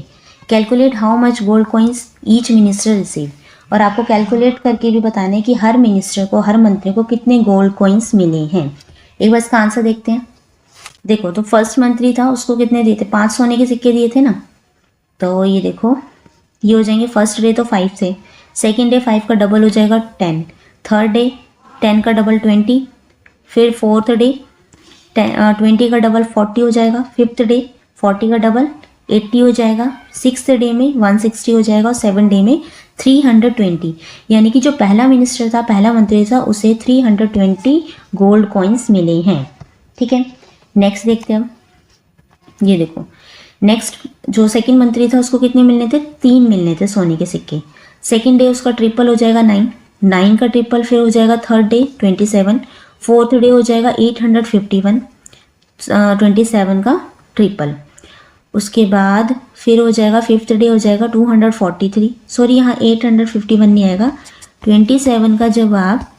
Calculate how much gold coins each minister receive, और आपको कैलकुलेट करके भी बताना है कि हर मिनिस्टर को, हर मंत्री को कितने गोल्ड कॉइन्स मिले हैं। एक बार इसका आंसर देखते हैं। देखो, तो फर्स्ट मंत्री था, उसको कितने दिए थे? 5 सोने के सिक्के दिए थे ना। तो ये देखो, ये हो जाएंगे फर्स्ट डे तो 5 से, सेकेंड डे 5 का डबल हो जाएगा 10, थर्ड डे 10 का डबल 20, फिर फोर्थ डे 20 का डबल 40 हो जाएगा, फिफ्थ डे 40 का डबल 80 हो जाएगा, सिक्स्थ डे में 160 हो जाएगा और 7 डे में 320। यानी कि जो पहला मिनिस्टर था, पहला मंत्री था, उसे 320 गोल्ड कॉइन्स मिले हैं। ठीक है, नेक्स्ट देखते हैं अब। ये देखो, नेक्स्ट जो सेकंड मंत्री था उसको कितने मिलने थे? 3 मिलने थे सोने के सिक्के। सेकंड डे उसका ट्रिपल हो जाएगा 9, 9 का ट्रिपल फिर हो जाएगा थर्ड डे 27, फोर्थ डे हो जाएगा 851, 27 का ट्रिपल। उसके बाद फिर हो जाएगा फिफ्थ डे हो जाएगा 243, सॉरी यहाँ 851 नहीं आएगा, 27 का जब आप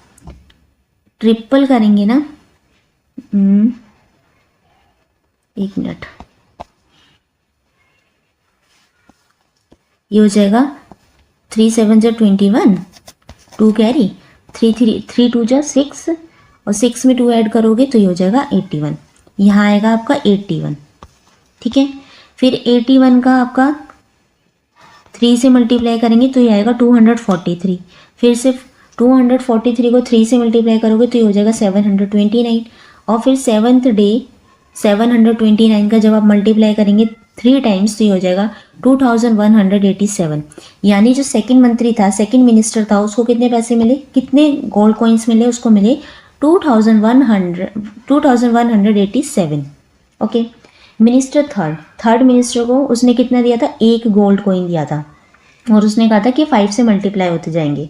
ट्रिपल करेंगे ना, एक मिनट, ये हो जाएगा 3 7 जा 21, 2 कैरी, 3 2 जा 6 और 6 में 2 ऐड करोगे तो ये हो जाएगा 81। यहाँ आएगा आपका 81। ठीक है, फिर 81 का आपका 3 से मल्टीप्लाई करेंगे तो ये आएगा 243, फिर से 243 को 3 से मल्टीप्लाई करोगे तो ये हो जाएगा 729, और फिर सेवन्थ डे 729 का जब आप मल्टीप्लाई करेंगे 3 टाइम्स तो ये हो जाएगा 2187। यानी जो सेकंड मंत्री था, सेकंड मिनिस्टर था, उसको कितने पैसे मिले, कितने गोल्ड कॉइन्स मिले? उसको मिले 2187। ओके, मिनिस्टर थर्ड मिनिस्टर को उसने कितना दिया था? 1 गोल्ड कॉइन दिया था और उसने कहा था कि 5 से मल्टीप्लाई होते जाएंगे।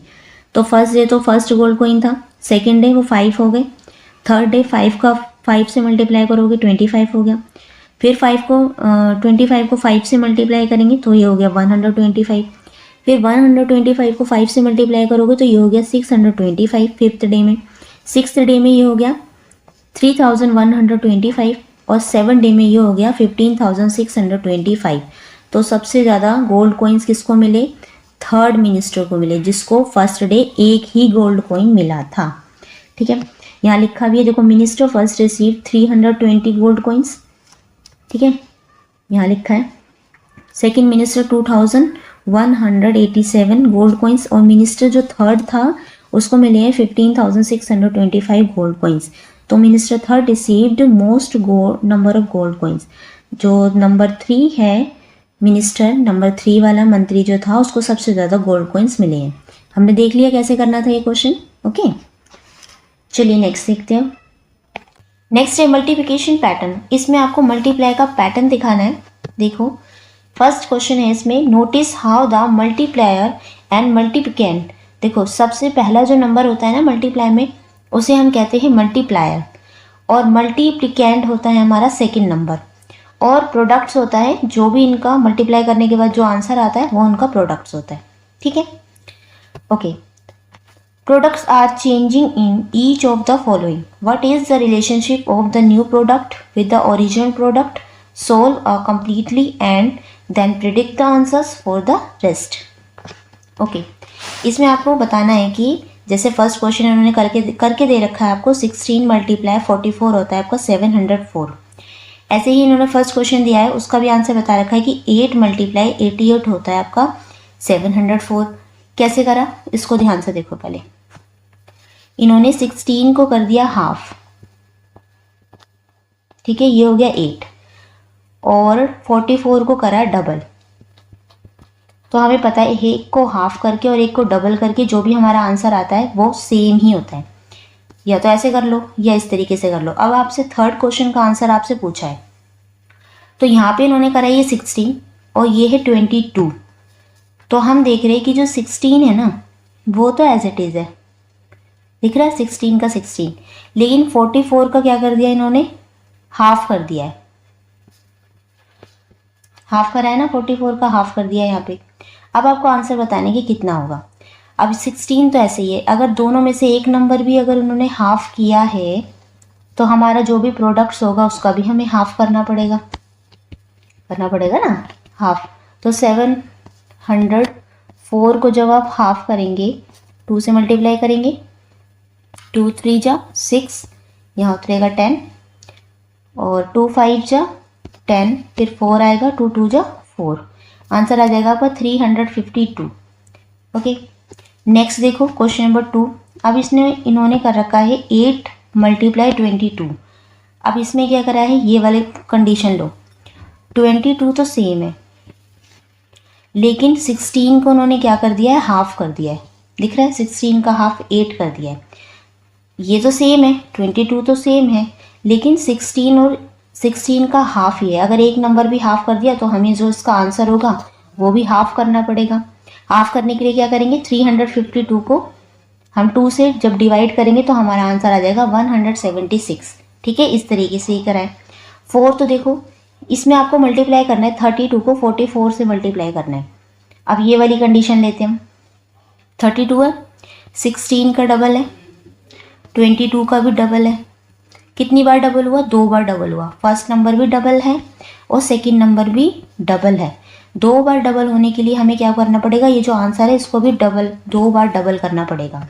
तो फर्स्ट डे तो फर्स्ट गोल्ड कॉइन था, सेकेंड डे वो 5 हो गए, थर्ड डे 5 से मल्टीप्लाई करोगे 25 हो गया, फिर 25 को 5 से मल्टीप्लाई करेंगे तो ये हो गया 125, फिर 125 को 5 से मल्टीप्लाई करोगे तो ये हो गया 625 फिफ्थ डे में, सिक्स्थ डे में ये हो गया 3125 और 7 डे में ये हो गया 15625। तो सबसे ज़्यादा गोल्ड कॉइन्स किसको मिले? थर्ड मिनिस्टर को मिले, जिसको फर्स्ट डे 1 ही गोल्ड कॉइन मिला था। ठीक है, यहाँ लिखा भी है, देखो, minister first receive 320 gold coins. ठीक है, यहाँ लिखा है सेकंड मिनिस्टर 2187 गोल्ड कॉइन्स, और मिनिस्टर जो थर्ड था उसको मिले हैं 15625 गोल्ड कॉइन्स। तो minister third received most number of gold coins. जो नंबर 3 है मिनिस्टर, नंबर 3 वाला मंत्री जो था, उसको सबसे ज़्यादा गोल्ड कॉइन्स मिले हैं। हमने देख लिया कैसे करना था ये क्वेश्चन। ओके, चलिए नेक्स्ट देखते हैं। नेक्स्ट है मल्टीप्लिकेशन पैटर्न। इसमें आपको मल्टीप्लाई का पैटर्न दिखाना है। देखो, फर्स्ट क्वेश्चन है इसमें, notice how the multiplier and multiplicand. देखो, सबसे पहला जो नंबर होता है ना मल्टीप्लाई में, उसे हम कहते हैं मल्टीप्लायर, और मल्टीप्लिकेंट होता है हमारा सेकंड नंबर, और प्रोडक्ट्स होता है जो भी इनका मल्टीप्लाई करने के बाद जो आंसर आता है वो उनका प्रोडक्ट्स होता है। ठीक है, okay. Products are changing in each of the following. What is the relationship of the new product with the original product? Solve completely and then predict the answers for the rest. Okay. इसमें आपको बताना है कि जैसे फर्स्ट क्वेश्चन इन्होंने करके दे रखा है आपको, 16 मल्टीप्लाई 44 होता है आपका 704। ऐसे ही इन्होंने फर्स्ट क्वेश्चन दिया है, उसका भी आंसर बता रखा है कि 8 मल्टीप्लाई 88 होता है आपका 704। कैसे करा, इसको ध्यान से देखो। पहले इन्होंने 16 को कर दिया हाफ, ठीक है, ये हो गया 8, और 44 को करा डबल। तो हमें पता है एक को हाफ करके और एक को डबल करके जो भी हमारा आंसर आता है वो सेम ही होता है। या तो ऐसे कर लो या इस तरीके से कर लो। अब आपसे थर्ड क्वेश्चन का आंसर आपसे पूछा है, तो यहाँ पे इन्होंने करा ये 16 और ये है 22। तो हम देख रहे हैं कि जो 16 है ना वो तो एज इट इज़ है, दिख रहा है 16 का 16, लेकिन 44 का क्या कर दिया इन्होंने, हाफ कर दिया है। हाफ करा है ना, 44 का हाफ कर दिया है यहाँ पे। अब आपको आंसर बताने की कितना होगा। अब 16 तो ऐसे ही है, अगर दोनों में से एक नंबर भी अगर उन्होंने हाफ किया है तो हमारा जो भी प्रोडक्ट्स होगा उसका भी हमें हाफ करना पड़ेगा ना, हाफ। तो 4 को जब आप हाफ करेंगे 2 से मल्टीप्लाई करेंगे, 2 3 जा 6, यहाँ उतरेगा 10, और 2 5 जा 10, फिर 4 आएगा, 2 2 जा 4, आंसर आ जाएगा आपका 352। ओके, नेक्स्ट देखो क्वेश्चन नंबर 2। अब इन्होंने कर रखा है 8 मल्टीप्लाई 22। अब इसमें क्या करा है, ये वाले कंडीशन लो, 22 तो सेम है, लेकिन 16 को उन्होंने क्या कर दिया है, हाफ कर दिया है। दिख रहा है, 16 का हाफ 8 कर दिया है। ये तो सेम है, 22 तो सेम है, लेकिन 16 और 16 का हाफ ही है। अगर एक नंबर भी हाफ कर दिया तो हमें जो इसका आंसर होगा वो भी हाफ करना पड़ेगा। हाफ करने के लिए क्या करेंगे, 352 को हम 2 से जब डिवाइड करेंगे तो हमारा आंसर आ जाएगा 176। ठीक है, इस तरीके से ही कराएं। 4 तो देखो, इसमें आपको मल्टीप्लाई करना है, 32 को 44 से मल्टीप्लाई करना है। अब ये वाली कंडीशन लेते हैं हम, 32 है, 16 का डबल है, 22 का भी डबल है। कितनी बार डबल हुआ, 2 बार डबल हुआ। फर्स्ट नंबर भी डबल है और सेकंड नंबर भी डबल है। 2 बार डबल होने के लिए हमें क्या करना पड़ेगा, ये जो आंसर है इसको भी 2 बार डबल करना पड़ेगा।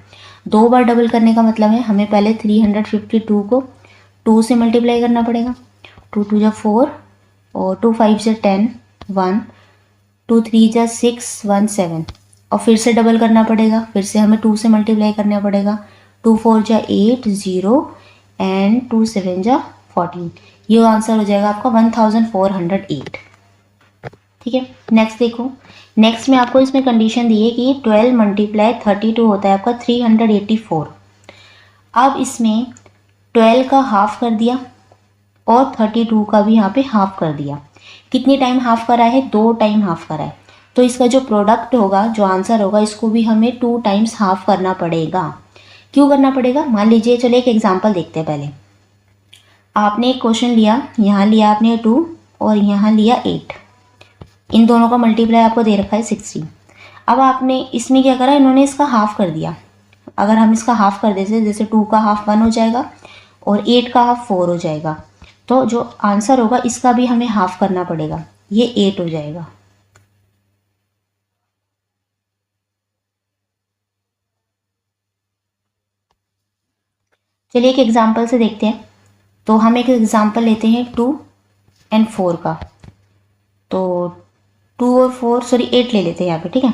2 बार डबल करने का मतलब है हमें पहले 352 को 2 से मल्टीप्लाई करना पड़ेगा, 2 2 जा 4, और 2 5 जा 10, 1, 2 3 जा 6, 1 7, और फिर से डबल करना पड़ेगा, फिर से हमें 2 से मल्टीप्लाई करना पड़ेगा, 2 4 जा 8, 0, एंड 2 7 जा 14। ये आंसर हो जाएगा आपका 1408। ठीक है, नेक्स्ट देखो, नेक्स्ट में आपको इसमें कंडीशन दी है कि 12 मल्टीप्लाई 32 होता है आपका 384। अब इसमें 12 का हाफ कर दिया और 32 का भी यहाँ पे हाफ कर दिया। कितनी टाइम हाफ करा है, 2 टाइम हाफ करा है। तो इसका जो प्रोडक्ट होगा, जो आंसर होगा, इसको भी हमें 2 टाइम्स हाफ करना पड़ेगा। क्यों करना पड़ेगा, मान लीजिए, चलो एक एग्जांपल देखते हैं। पहले आपने एक क्वेश्चन लिया, यहाँ लिया आपने 2 और यहाँ लिया 8, इन दोनों का मल्टीप्लाई आपको दे रखा है 16। अब आपने इसमें क्या करा, इन्होंने इसका हाफ कर दिया। अगर हम इसका हाफ कर देते, जैसे 2 का हाफ 1 हो जाएगा और 8 का हाफ 4 हो जाएगा, तो जो आंसर होगा इसका भी हमें हाफ करना पड़ेगा, ये 8 हो जाएगा। चलिए एक एग्जांपल से देखते हैं। तो हम एक एग्जांपल लेते हैं 2 और 4 का। तो 2 और 4 सॉरी 8 ले लेते हैं यहाँ पे। ठीक है,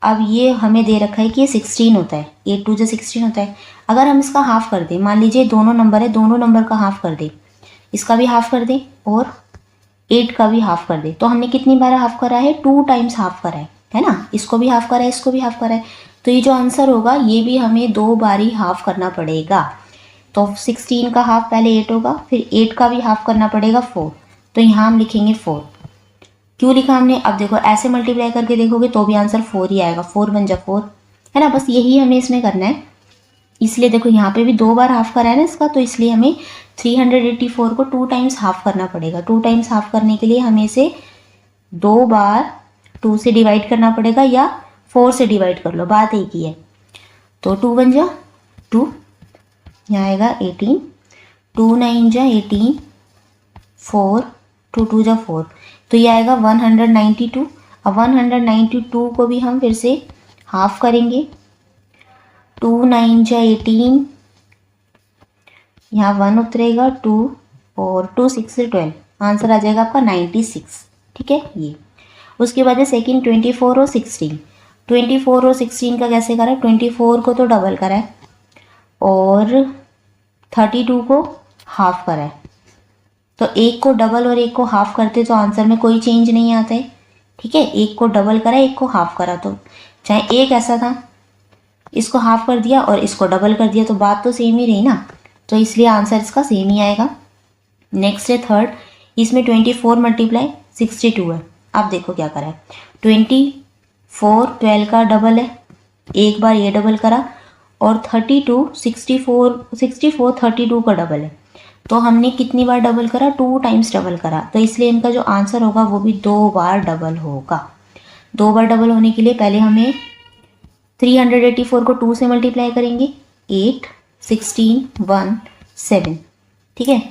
अब ये हमें दे रखा है कि ये 16 होता है, 8 2 जो 16 होता है। अगर हम इसका हाफ कर दें, मान लीजिए दोनों नंबर है, दोनों नंबर का हाफ कर दें, इसका भी हाफ कर दें और 8 का भी हाफ कर दें, तो हमने कितनी बार हाफ करा है, 2 टाइम्स हाफ करा है ना। इसको भी हाफ करा है, इसको भी हाफ करा है, तो ये जो आंसर होगा ये भी हमें 2 बार ही हाफ करना पड़ेगा। तो 16 का हाफ पहले 8 होगा, फिर 8 का भी हाफ करना पड़ेगा 4, तो यहाँ हम लिखेंगे 4। क्यों लिखा हमने, अब देखो ऐसे मल्टीप्लाई करके देखोगे तो भी आंसर 4 ही आएगा, 4 1 जा 4, है ना। बस यही हमें इसमें करना है। इसलिए देखो यहाँ पे भी 2 बार हाफ करा है ना इसका, तो इसलिए हमें 384 को 2 टाइम्स हाफ करना पड़ेगा। 2 टाइम्स हाफ करने के लिए हमें इसे 2 बार 2 से डिवाइड करना पड़ेगा या 4 से डिवाइड कर लो, बात एक ही है। तो 2 1 जा 2, यहाँ आएगा 18, 2 9 जा 18, 4 2 2 जा 4, तो ये आएगा 192। अब 192 को भी हम फिर से हाफ करेंगे, 2 9 जा 18, यहाँ 1 उतरेगा 2, और 2 6 से 12, आंसर आ जाएगा आपका 96। ठीक है, ये उसके बाद है सेकेंड 24 और 16। 24 और 16 का कैसे करा है, 24 को तो डबल करा है और 32 को हाफ करा है। तो एक को डबल और एक को हाफ करते तो आंसर में कोई चेंज नहीं आता है। ठीक है, एक को डबल करा, एक को हाफ करा, तो चाहे एक ऐसा था, इसको हाफ कर दिया और इसको डबल कर दिया, तो बात तो सेम ही रही ना, तो इसलिए आंसर इसका सेम ही आएगा। नेक्स्ट है थर्ड, इसमें 24 मल्टीप्लाई 62 है। अब देखो क्या करा है, 24 12 का डबल है, एक बार ये डबल करा, और 32 64 32 का डबल है, तो हमने कितनी बार डबल करा, 2 टाइम्स डबल करा, तो इसलिए इनका जो आंसर होगा वो भी 2 बार डबल होगा। 2 बार डबल होने के लिए पहले हमें 384 को 2 से मल्टीप्लाई करेंगे, 8 16 1 7। ठीक है,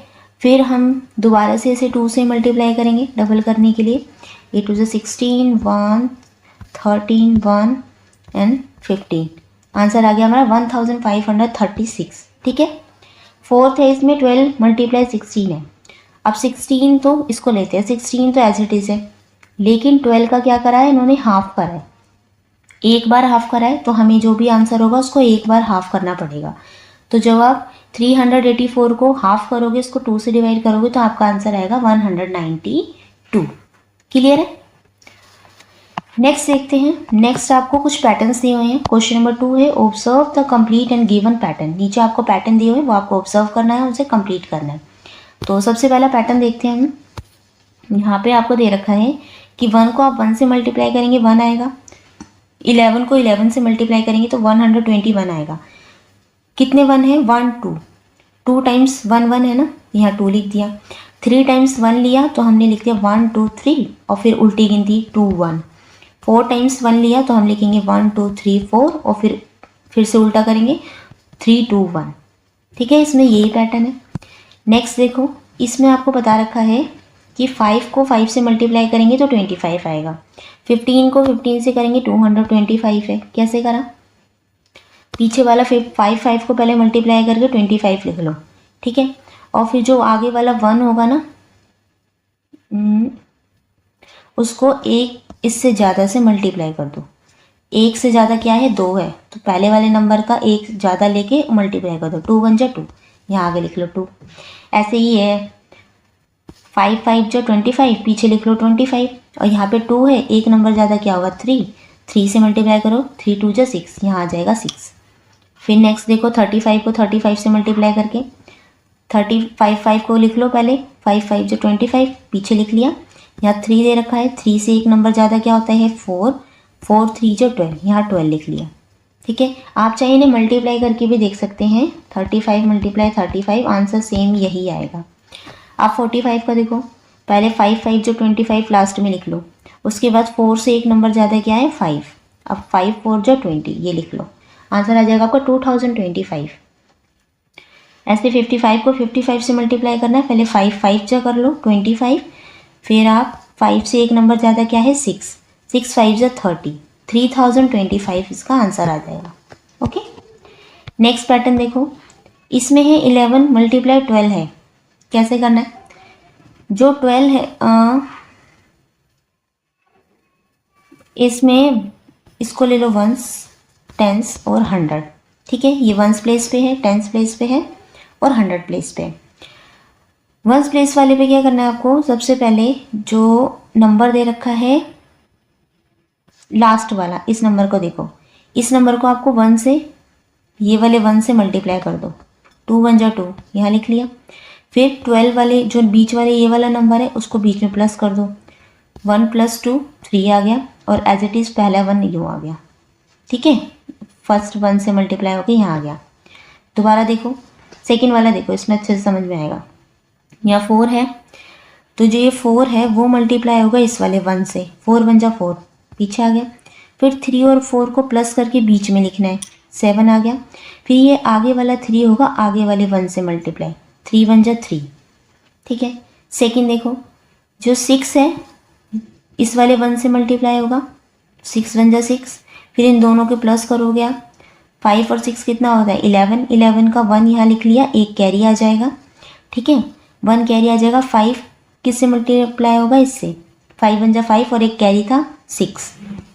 फिर हम दोबारा से इसे 2 से मल्टीप्लाई करेंगे डबल करने के लिए, 8 2 16 1 13, 1 एंड 15। आंसर आ गया हमारा 1536। ठीक है। फोर्थ है, इसमें 12 मल्टीप्लाई 16 है। अब 16 तो इसको लेते हैं, 16 तो एज इट इज़ है, लेकिन 12 का क्या करा है इन्होंने, हाफ करा है। एक बार हाफ करा है तो हमें जो भी आंसर होगा उसको एक बार हाफ करना पड़ेगा। तो जब आप 384 को हाफ करोगे, इसको 2 से डिवाइड करोगे, तो आपका आंसर आएगा 192। क्लियर है। नेक्स्ट देखते हैं। नेक्स्ट आपको कुछ पैटर्न्स दिए हुए हैं। क्वेश्चन नंबर 2 है, observe the complete and given pattern. नीचे आपको पैटर्न दिए हुए, वो आपको ऑब्जर्व करना है, उसे कंप्लीट करना है। तो सबसे पहला पैटर्न देखते हैं हम। यहाँ पे आपको दे रखा है कि 1 को आप 1 से मल्टीप्लाई करेंगे 1 आएगा, 11 को 11 से मल्टीप्लाई करेंगे तो 121 आएगा। कितने 1 है, 1 2, 2 टाइम्स 1 1 है ना, यहाँ 2 लिख दिया। 3 टाइम्स 1 लिया तो हमने लिख दिया 1 2 3 और फिर उल्टी गिनती 2 1। 4 टाइम्स 1 लिया तो हम लिखेंगे 1 2 3 4 और फिर से उल्टा करेंगे 3 2 1। ठीक है, इसमें यही पैटर्न है। नेक्स्ट देखो, इसमें आपको बता रखा है कि 5 को 5 से मल्टीप्लाई करेंगे तो 25 आएगा। 15 को 15 से करेंगे 225 है। कैसे करा, पीछे वाला 5 को पहले मल्टीप्लाई करके 25 लिख लो। ठीक है, और फिर जो आगे वाला 1 होगा ना, उसको एक इससे ज़्यादा से मल्टीप्लाई कर दो। एक से ज़्यादा क्या है, 2 है, तो पहले वाले नंबर का एक ज़्यादा लेके मल्टीप्लाई कर दो। 2 1 जा 2, यहाँ आगे लिख लो 2। ऐसे ही है, 5 5 जो 25, पीछे लिख लो 25, और यहाँ पे 2 है, एक नंबर ज़्यादा क्या होगा 3, 3 से मल्टीप्लाई करो, 3 2 जा 6, यहाँ आ जाएगा 6। फिर नेक्स्ट देखो, 35 को 35 से मल्टीप्लाई करके 5 को लिख लो पहले, 5 5 जो 25, पीछे लिख लिया। यहाँ 3 दे रखा है, 3 से एक नंबर ज़्यादा क्या होता है 4, 4 3 जो 12, यहाँ 12 लिख लिया। ठीक है, आप चाहे इन्हें मल्टीप्लाई करके भी देख सकते हैं। 35 मल्टीप्लाई 35, आंसर सेम यही आएगा। आप 45 का देखो, पहले 5 5 जो 25 लास्ट में लिख लो, उसके बाद 4 से एक नंबर ज़्यादा क्या है 5, अब 5 4 जो 20, ये लिख लो, आंसर आ जाएगा आपका 2025। ऐसे 55 को 55 से मल्टीप्लाई करना है, पहले 5 5 जा कर लो 25, फिर आप 5 से एक नंबर ज़्यादा क्या है 6, 6 5 जा 30, 3025 इसका आंसर आ जाएगा। ओके, नेक्स्ट पैटर्न देखो, इसमें है 11 मल्टीप्लाई 12 है। कैसे करना है, जो 12 है इसमें इसको ले लो वंस, टेंस और 100। ठीक है, ये वंस प्लेस पे है, टेंस प्लेस पे है और 100 प्लेस पे है। वंस प्लेस वाले पे क्या करना है आपको, सबसे पहले जो नंबर दे रखा है लास्ट वाला, इस नंबर को देखो, इस नंबर को आपको 1 से, ये वाले 1 से मल्टीप्लाई कर दो, 2 1 जा 2, यहाँ लिख लिया। फिर 12 वाले जो बीच वाले ये वाला नंबर है उसको बीच में प्लस कर दो, 1 + 2 3 आ गया, और एज इट इज़ पहला 1 यूँ आ गया। ठीक है, फर्स्ट 1 से मल्टीप्लाई होकर यहाँ आ गया। दोबारा देखो, सेकंड वाला देखो, इसमें अच्छे से समझ में आएगा। यहाँ 4 है, तो जो ये 4 है वो मल्टीप्लाई होगा इस वाले 1 से, 4 1 जा 4, पीछे आ गया। फिर 3 और 4 को प्लस करके बीच में लिखना है, 7 आ गया। फिर ये आगे वाला 3 होगा आगे वाले 1 से मल्टीप्लाई, 3 1 जा 3। ठीक है, सेकंड देखो, जो 6 है इस वाले 1 से मल्टीप्लाई होगा, 6 1 जा 6, फिर इन दोनों के प्लस करोगे आप, 5 और 6 कितना होता है 11, 11 का 1 यहाँ लिख लिया, एक कैरी आ जाएगा। ठीक है, 1 कैरी आ जाएगा, 5 किससे मल्टीप्लाई होगा इससे, 5 1 जा 5 और एक कैरी था 6,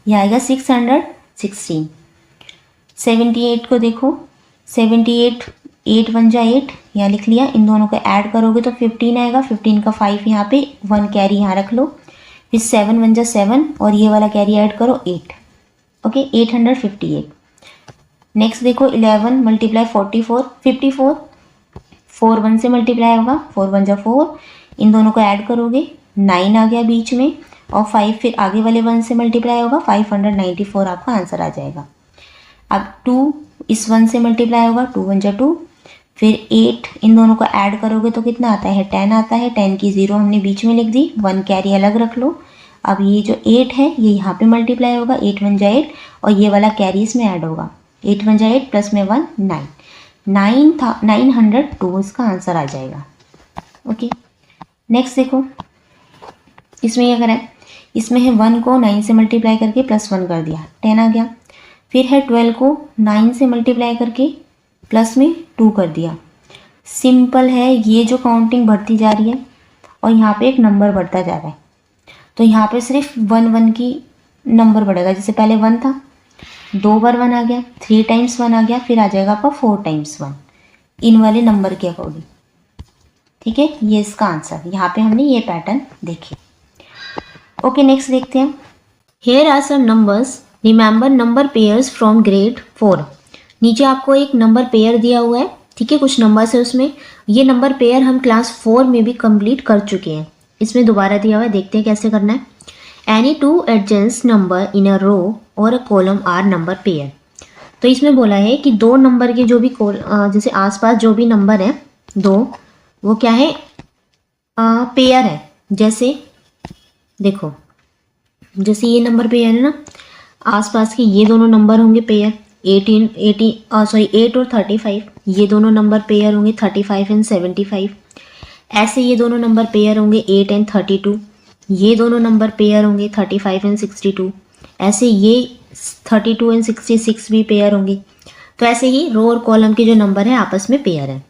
यह आएगा 616। 78 को देखो, 78 8 1 जा 8, यहाँ लिख लिया, इन दोनों को ऐड करोगे तो 15 आएगा, 15 का 5 यहाँ पे, 1 कैरी यहाँ रख लो, फिर 7 1 जा 7 और ये वाला कैरी ऐड करो 8। ओके, 858। नेक्स्ट देखो, 11 मल्टीप्लाई 44, 54, 4 1 से मल्टीप्लाई होगा, 4 1 जा 4, इन दोनों को ऐड करोगे, 9 आ गया बीच में, और 5 फिर आगे वाले 1 से मल्टीप्लाई होगा, 594 आपका आंसर आ जाएगा। अब 2 इस 1 से मल्टीप्लाई होगा, 2 1 जा 2, फिर 8 इन दोनों को ऐड करोगे तो कितना आता है 10 आता है, 10 की 0 हमने बीच में लिख दी, 1 कैरी अलग रख लो। अब ये जो 8 है ये यहाँ पे मल्टीप्लाई होगा, 8 1 जा 8 और ये वाला कैरी इसमें ऐड होगा, 8 1 जा 8 प्लस में 1 9 था, 902 इसका आंसर आ जाएगा। ओके, नेक्स्ट देखो, इसमें क्या करें, इसमें है 1 को 9 से मल्टीप्लाई करके +1 कर दिया, 10 आ गया। फिर है 12 को 9 से मल्टीप्लाई करके प्लस में 2 कर दिया। सिंपल है, ये जो काउंटिंग बढ़ती जा रही है और यहाँ पे एक नंबर बढ़ता जा रहा है, तो यहाँ पे सिर्फ 1 1 की नंबर बढ़ेगा। जैसे पहले 1 था, 2 बार 1 आ गया, 3 टाइम्स 1 आ गया, फिर आ जाएगा आपका 4 टाइम्स 1 इन वाले नंबर के अकॉर्डिंग। ठीक है, ये इसका आंसर, यहाँ पे हमने ये पैटर्न देखे। ओके, नेक्स्ट देखते हैं। Here are some numbers, remember number pairs from grade 4। नीचे आपको एक नंबर पेयर दिया हुआ है, ठीक है, कुछ नंबर्स है उसमें। ये नंबर पेयर हम क्लास 4 में भी कंप्लीट कर चुके हैं, इसमें दोबारा दिया हुआ है, देखते हैं कैसे करना है। Any 2 एडजेंस number in a row और a column are number pair. तो इसमें बोला है कि 2 नंबर के जो भी जैसे आसपास जो भी नंबर है 2, वो क्या है, पेयर है। जैसे देखो, जैसे ये नंबर पेयर है ना, आसपास के ये दोनों नंबर होंगे पेयर, 8 और 35, ये दोनों नंबर पेयर होंगे 35 एंड 75। ऐसे ये दोनों नंबर पेयर होंगे 8 एंड 32, ये दोनों नंबर पेयर होंगे 35 एंड 62। ऐसे ये 32 एंड 66 भी पेयर होंगे। तो ऐसे ही रो और कॉलम के जो नंबर है आपस में पेयर है।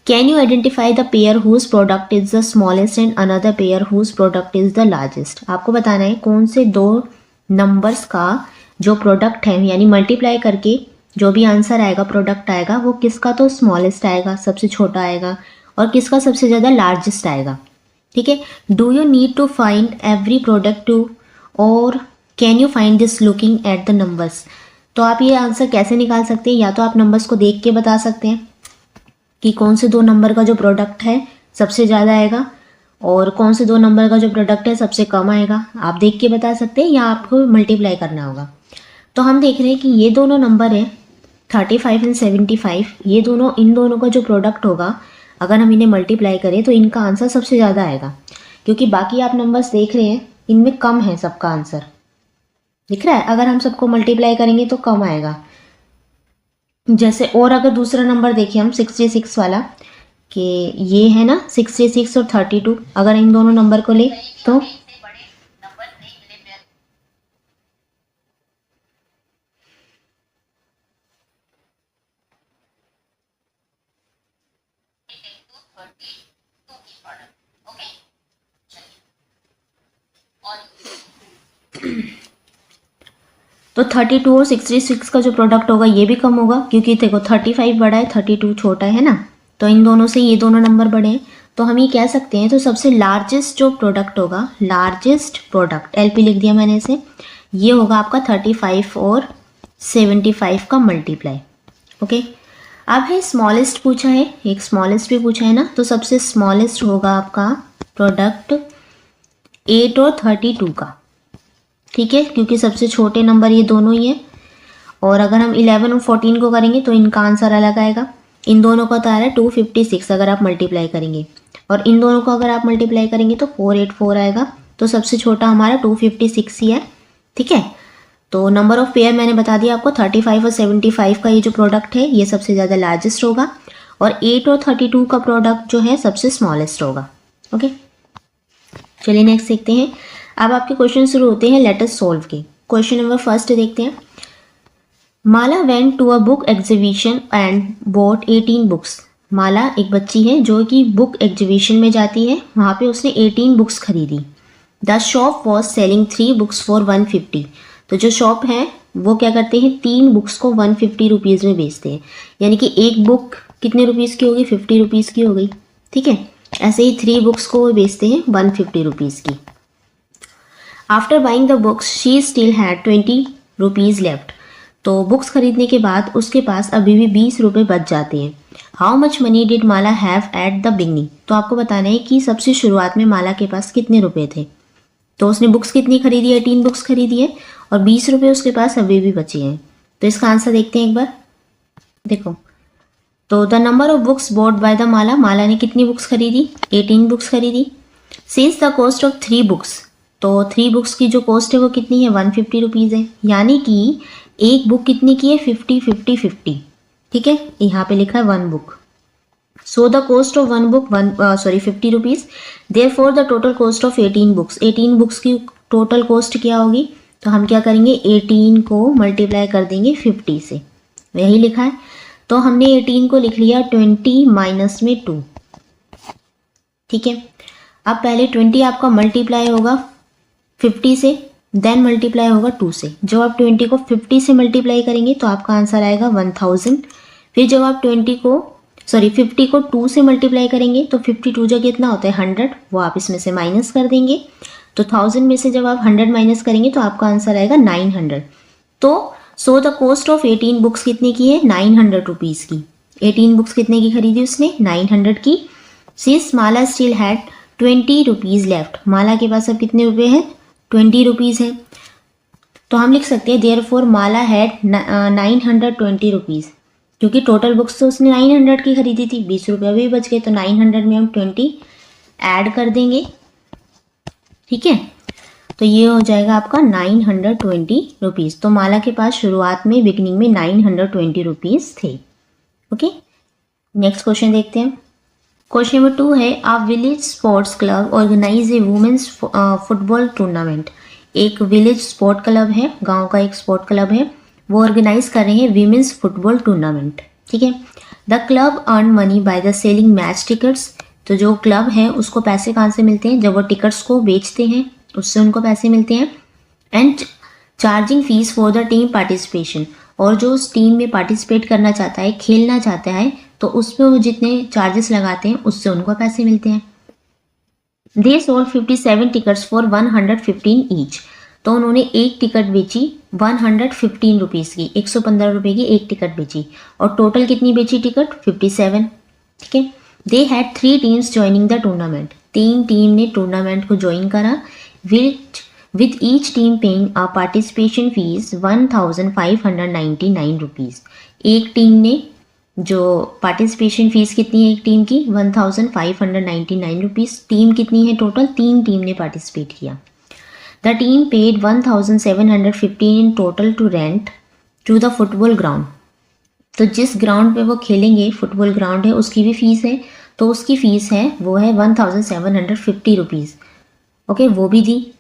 Can you identify the pair whose product is the smallest and another pair whose product is the largest. आपको बताना है कौन से 2 नंबर्स का जो प्रोडक्ट है, यानी मल्टीप्लाई करके जो भी आंसर आएगा, प्रोडक्ट आएगा, वो किसका तो स्मॉलेस्ट आएगा, सबसे छोटा आएगा, और किसका सबसे ज़्यादा लार्जेस्ट आएगा। ठीक है, do you need to find every product too, और can you find this looking at the numbers. तो आप ये आंसर कैसे निकाल सकते हैं, या तो आप नंबर्स को देख के बता सकते हैं कि कौन से 2 नंबर का जो प्रोडक्ट है सबसे ज़्यादा आएगा, और कौन से 2 नंबर का जो प्रोडक्ट है सबसे कम आएगा। आप देख के बता सकते हैं, या आपको मल्टीप्लाई करना होगा। तो हम देख रहे हैं कि ये दोनों नंबर हैं 35 एंड 75, ये दोनों, इन दोनों का जो प्रोडक्ट होगा, अगर हम इन्हें मल्टीप्लाई करें तो इनका आंसर सबसे ज़्यादा आएगा, क्योंकि बाकी आप नंबर्स देख रहे हैं इनमें कम है सबका आंसर, दिख रहा है। अगर हम सबको मल्टीप्लाई करेंगे तो कम आएगा। जैसे और अगर दूसरा नंबर देखिए हम 66 वाला, कि ये है ना 66 और 32, अगर इन दोनों नंबर को ले तो तो 32 और 66 का जो प्रोडक्ट होगा ये भी कम होगा, क्योंकि देखो 35 बड़ा है, 32 छोटा है ना, तो इन दोनों से ये दोनों नंबर बड़े हैं। तो हम ये कह सकते हैं, तो सबसे लार्जेस्ट जो प्रोडक्ट होगा, लार्जेस्ट प्रोडक्ट, LP लिख दिया मैंने इसे, ये होगा आपका 35 और 75 का मल्टीप्लाई। ओके, अब है स्मॉलेस्ट पूछा है, एक स्मॉलेस्ट भी पूछा है ना, तो सबसे स्मॉलेस्ट होगा आपका प्रोडक्ट 8 और 32 का। ठीक है, क्योंकि सबसे छोटे नंबर ये दोनों ही है। और अगर हम 11 और 14 को करेंगे तो इनका आंसर अलग आएगा। इन दोनों का तो आ रहा है 256 अगर आप मल्टीप्लाई करेंगे, और इन दोनों को अगर आप मल्टीप्लाई करेंगे तो 484 आएगा। तो सबसे छोटा हमारा 256 ही है। ठीक है, तो नंबर ऑफ पेयर मैंने बता दिया आपको, 35 और 75 का ये जो प्रोडक्ट है ये सबसे ज़्यादा लार्जेस्ट होगा, और 8 और 32 का प्रोडक्ट जो है सबसे स्मॉलेस्ट होगा। ओके, चलिए नेक्स्ट देखते हैं। अब आपके क्वेश्चन शुरू होते हैं लेट अस सॉल्व के। क्वेश्चन नंबर फर्स्ट देखते हैं। Mala went to a book exhibition and bought 18 books. Mala एक बच्ची है जो कि बुक एग्जीबिशन में जाती है, वहाँ पे उसने 18 बुक्स खरीदी। The shop was selling 3 books for 150। तो जो शॉप है वो क्या करते हैं, 3 बुक्स को 150 रुपीज़ में बेचते हैं, यानी कि एक बुक कितने रुपीज़ की होगी, 50 रुपीज़ की हो गई। ठीक है, ऐसे ही 3 बुक्स को वो बेचते हैं 150 रुपीज़ की। After buying the books she still had 20 rupees left. तो बुक्स खरीदने के बाद उसके पास अभी भी 20 रुपये बच जाते हैं। How much money did Mala have at the beginning. तो आपको बताना है कि सबसे शुरुआत में माला के पास कितने रुपए थे। तो उसने बुक्स कितनी खरीदी है, 18 बुक्स खरीदी है, और 20 रुपये उसके पास अभी भी बचे हैं। तो इसका आंसर देखते हैं एक बार। देखो, तो the number of books bought by the Mala, Mala ने कितनी बुक्स खरीदी, 18 बुक्स खरीदी। Since the cost of 3 books, तो 3 बुक्स की जो कॉस्ट है वो कितनी है, 150 रुपीज़ है, यानी कि एक बुक कितने की है, 50 50 50। ठीक है, यहाँ पे लिखा है 1 book. So the cost of 1 book 50 rupees. Therefore the total cost of 18 books, 18 books की टोटल कॉस्ट क्या होगी, तो हम क्या करेंगे 18 को मल्टीप्लाई कर देंगे 50 से, यही लिखा है। तो हमने 18 को लिख लिया 20 माइनस में 2, ठीक है। अब पहले 20 आपका मल्टीप्लाई होगा 50 से, देन मल्टीप्लाई होगा 2 से। जब आप 20 को 50 से मल्टीप्लाई करेंगे तो आपका आंसर आएगा 1000। फिर जब आप 50 को 2 से मल्टीप्लाई करेंगे तो 52 जगह कितना होता है 100, वो आप इसमें से माइनस कर देंगे। तो 1000 में से जब आप 100 माइनस करेंगे तो आपका आंसर आएगा 900। तो so the cost of 18 books कितने की है 900 रुपीज़ की। 18 बुक्स कितने की खरीदी उसने 900 की। Since Mala still had 20 rupees left, Mala के पास अब कितने रुपए हैं 20 रुपीज़ है। तो हम लिख सकते हैं देयरफॉर माला हैड 920 रुपीज़, क्योंकि टोटल बुक्स तो उसने 900 की खरीदी थी, 20 रुपये भी बच गए, तो 900 में हम 20 ऐड कर देंगे, ठीक है। तो ये हो जाएगा आपका 920 रुपीज़। तो माला के पास शुरुआत में बिगनिंग में 920 रुपीज़ थे। ओके, नेक्स्ट क्वेश्चन देखते हैं। क्वेश्चन नंबर 2 है a village sports club organize a women's football tournament. एक विलेज स्पोर्ट क्लब है, गांव का एक स्पोर्ट क्लब है, वो ऑर्गेनाइज कर रहे हैं विमेंस फुटबॉल टूर्नामेंट, ठीक है। The club earn money by the selling match tickets. तो जो क्लब है उसको पैसे कहाँ से मिलते हैं, जब वो टिकट्स को बेचते हैं उससे उनको पैसे मिलते हैं। And charging fees for the team participation, और जो उस टीम में पार्टिसिपेट करना चाहता है, खेलना चाहता है, तो उसमें वो जितने चार्जेस लगाते हैं उससे उनको पैसे मिलते हैं। They sold 57 tickets for 115 each. तो उन्होंने एक टिकट बेची 115 रुपीज़ की, 115 रुपये की एक टिकट बेची, और टोटल कितनी बेची टिकट 57, ठीक है। They had 3 teams joining the tournament. 3 team ने टूर्नामेंट को ज्वाइन करा, with each team paying a participation fees 1599 rupees. एक टीम ने जो पार्टिसिपेशन फीस कितनी है एक टीम की 1599 रुपीज़। टीम कितनी है टोटल, 3 टीम ने पार्टिसिपेट किया। The team paid 1715 in total to rent to the football ground. तो जिस ग्राउंड पे वो खेलेंगे, फुटबॉल ग्राउंड है, उसकी भी फीस है, तो उसकी फीस है वो है 1750 रुपीज़। ओके, वो भी दी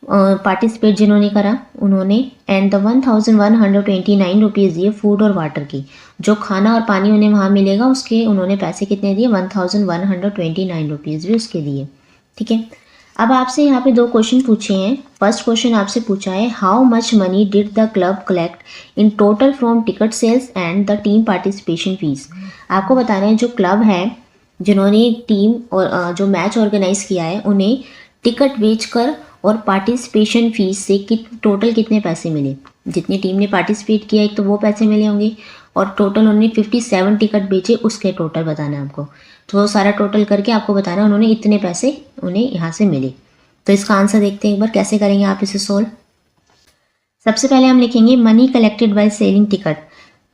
पार्टिसिपेट जिन्होंने करा उन्होंने। एंड द 1129 रुपीज़ दिए फूड और वाटर की, जो खाना और पानी उन्हें वहाँ मिलेगा उसके उन्होंने पैसे कितने दिए 1129 रुपीज़ भी उसके दिए, ठीक है। अब आपसे यहाँ पे 2 क्वेश्चन पूछे हैं। फर्स्ट क्वेश्चन आपसे पूछा है how much money did the club collect in total from ticket sales and the team participation fees. आपको बताना है जो क्लब है जिन्होंने टीम और जो मैच ऑर्गेनाइज किया है उन्हें टिकट बेचकर और पार्टिसिपेशन फीस से टोटल कितने पैसे मिले। जितनी टीम ने पार्टिसिपेट किया एक तो वो पैसे मिले होंगे, और टोटल उन्होंने 57 टिकट बेचे उसके टोटल बताना है आपको। तो वो सारा टोटल करके आपको बताना है उन्होंने इतने पैसे उन्हें यहाँ से मिले। तो इसका आंसर देखते हैं एक बार कैसे करेंगे आप इसे सोल्व। सबसे पहले हम लिखेंगे money collected by selling ticket.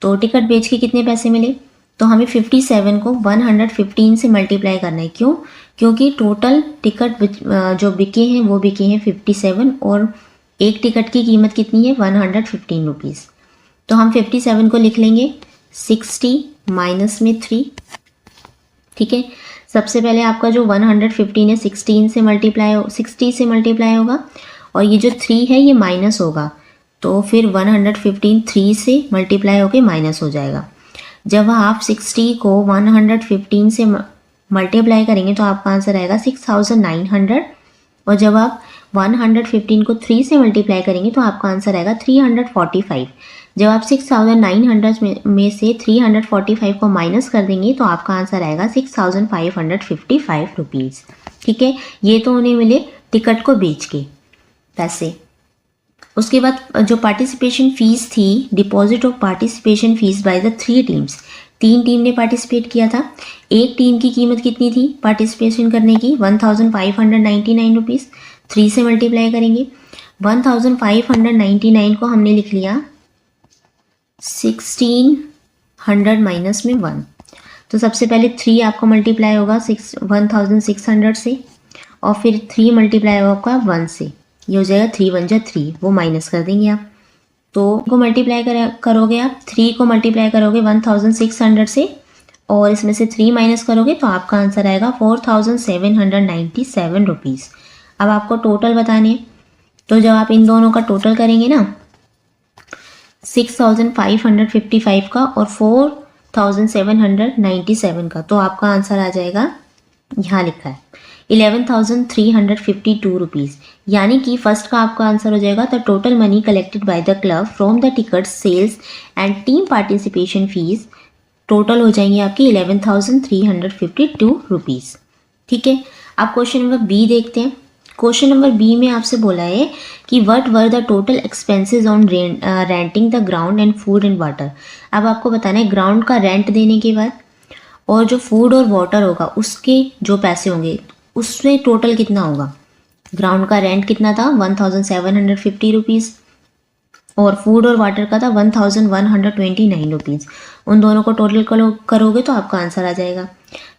तो टिकट बेच के कितने पैसे मिले, तो हमें 57 को 115 से मल्टीप्लाई करना है। क्यों, क्योंकि टोटल टिकट जो बिके हैं वो बिके हैं 57, और एक टिकट की कीमत कितनी है 115 रुपीज़। तो हम 57 को लिख लेंगे 60 माइनस में 3, ठीक है। सबसे पहले आपका जो 115 है 60 से मल्टीप्लाई होगा, और ये जो 3 है ये माइनस होगा, तो फिर 115 3 से मल्टीप्लाई होके माइनस हो जाएगा। जब आप 60 को 115 से मल्टीप्लाई करेंगे तो आपका आंसर आएगा 6900, और जब आप 115 को 3 से मल्टीप्लाई करेंगे तो आपका आंसर आएगा 345। जब आप 6900 में से 345 को माइनस कर देंगे तो आपका आंसर आएगा 6555 रुपीज़, ठीक है। ये तो उन्हें मिले टिकट को बेच के पैसे। उसके बाद जो पार्टिसिपेशन फीस थी, deposit of participation fees by the 3 teams. 3 team ने पार्टिसिपेट किया था। एक टीम की कीमत कितनी थी पार्टिसिपेशन करने की 1599 रुपीज़। 3 से मल्टीप्लाई करेंगे, 1599 को हमने लिख लिया 1600 माइनस में 1। तो सबसे पहले 3 आपको मल्टीप्लाई होगा 1600 से, और फिर 3 मल्टीप्लाई होगा 1 से, ये हो जाएगा 3 1 जा 3, वो माइनस कर देंगे आप। तो को मल्टीप्लाई करोगे आप 3 को मल्टीप्लाई करोगे 1600 से, और इसमें से 3 माइनस करोगे तो आपका आंसर आएगा 4797 रुपीज़। अब आपको टोटल बताने हैं, तो जब आप इन दोनों का टोटल करेंगे ना 6555 का और 4797 का, तो आपका आंसर आ जाएगा, यहाँ लिखा है 11,352 रुपीज़। यानी कि फर्स्ट का आपका आंसर हो जाएगा the total money collected by the club from the ticket sales and team participation fees total हो जाएंगे आपकी 11,352 रुपीज़। ठीक है, अब क्वेश्चन नंबर बी देखते हैं। क्वेश्चन नंबर बी में आपसे बोला है कि what were the total expenses on renting the ground and food and water. अब आपको बताना है ग्राउंड का रेंट देने के बाद और जो फूड और वाटर होगा उसके जो पैसे होंगे उसमें टोटल कितना होगा। ग्राउंड का रेंट कितना था 1750 रुपीज़ और फूड और वाटर का था 1129 रुपीज़। उन दोनों को टोटल करोगे तो आपका आंसर आ जाएगा।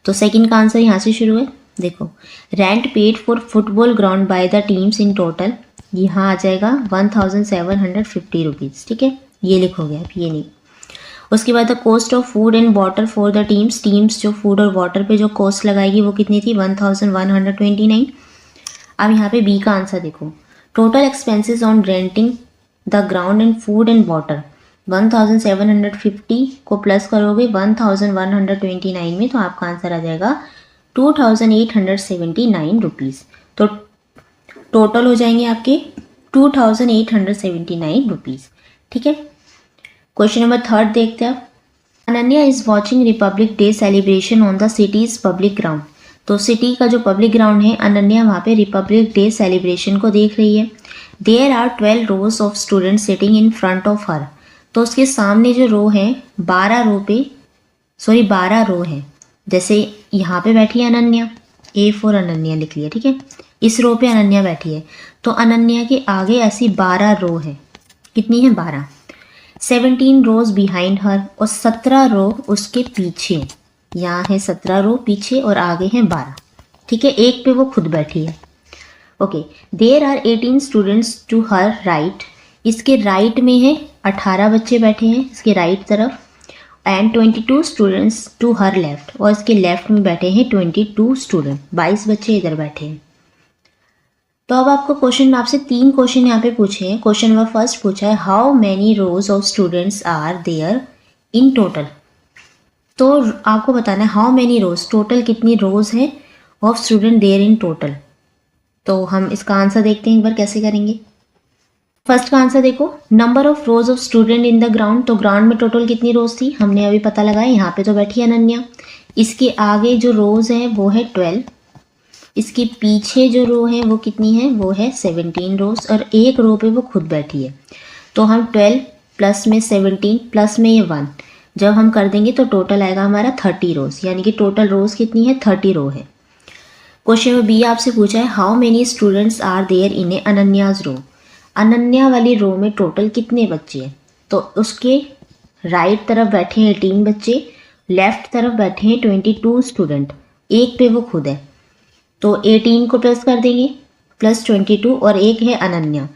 तो सेकंड का आंसर यहाँ से शुरू है, देखो rent paid for football ground by the teams in total, यहाँ आ जाएगा 1750 रुपीज़। ठीक है, ये लिखोगे आप, ये नहीं। उसके बाद the cost of food and water for the teams जो फूड और वाटर पे जो कॉस्ट लगाएगी वो कितनी थी 1129। अब यहाँ पे बी का आंसर देखो, total expenses on renting the ground and food and water 1750 को प्लस करोगे 1129 में, तो आपका आंसर आ जाएगा 2879 रुपीज़। तो टोटल हो जाएंगे आपके 2879 रुपीज़। ठीक है, क्वेश्चन नंबर थर्ड देखते हैं आप। Ananya is watching Republic day celebration on the cities public ground. तो सिटी का जो पब्लिक ग्राउंड है अनन्या वहाँ पे रिपब्लिक डे सेलिब्रेशन को देख रही है। There are 12 rows of student sitting in front of her. तो उसके सामने जो रो है 12 रो है। जैसे यहाँ पे बैठी है अनन्या, ए फॉर अनन्या लिख लिया। ठीक है, इस रो पे अनन्या बैठी है, तो अनन्या के आगे ऐसी 12 रो है। कितनी है 12। 17 रोज बिहाइंड हर और 17 रो उसके पीछे। यहाँ है 17 रो पीछे और आगे हैं 12। ठीक है, एक पे वो खुद बैठी है। Okay, there are 18 students to her right. इसके राइट में है 18 बच्चे बैठे हैं इसके राइट तरफ, and 22 students to her left, और इसके लेफ्ट में बैठे हैं 22 स्टूडेंट, 22 बच्चे इधर बैठे हैं। तो अब आपको क्वेश्चन, आपसे 3 क्वेश्चन यहाँ पे पूछे हैं। क्वेश्चन नंबर फर्स्ट पूछा है how many rows of students are there in total. तो आपको बताना है हाउ मैनी रोज, टोटल कितनी रोज है of student there in total. तो हम इसका आंसर देखते हैं एक बार कैसे करेंगे। फर्स्ट का आंसर देखो, number of rose of student in the ground. तो ग्राउंड में टोटल कितनी रोज थी हमने अभी पता लगाया, यहाँ पे तो बैठी है अनन्या। इसके आगे जो रोज है वो है 12, इसके पीछे जो रो है वो कितनी है, वो है 17 रोज, और एक रो पे वो खुद बैठी है। तो हम 12 प्लस में 17 प्लस में ये 1 जब हम कर देंगे तो टोटल आएगा हमारा 30 रोज, यानी कि टोटल रोज कितनी है 30 रो है। क्वेश्चन नंबर बी आपसे पूछा है how many students are there in a Ananya's row. Ananya वाली रो में टोटल कितने बच्चे हैं। तो उसके राइट तरफ बैठे हैं 18 बच्चे, लेफ्ट तरफ बैठे हैं 22 स्टूडेंट, एक पे वो खुद है। तो 18 को प्लस कर देंगे प्लस 22 और एक है अनन्या,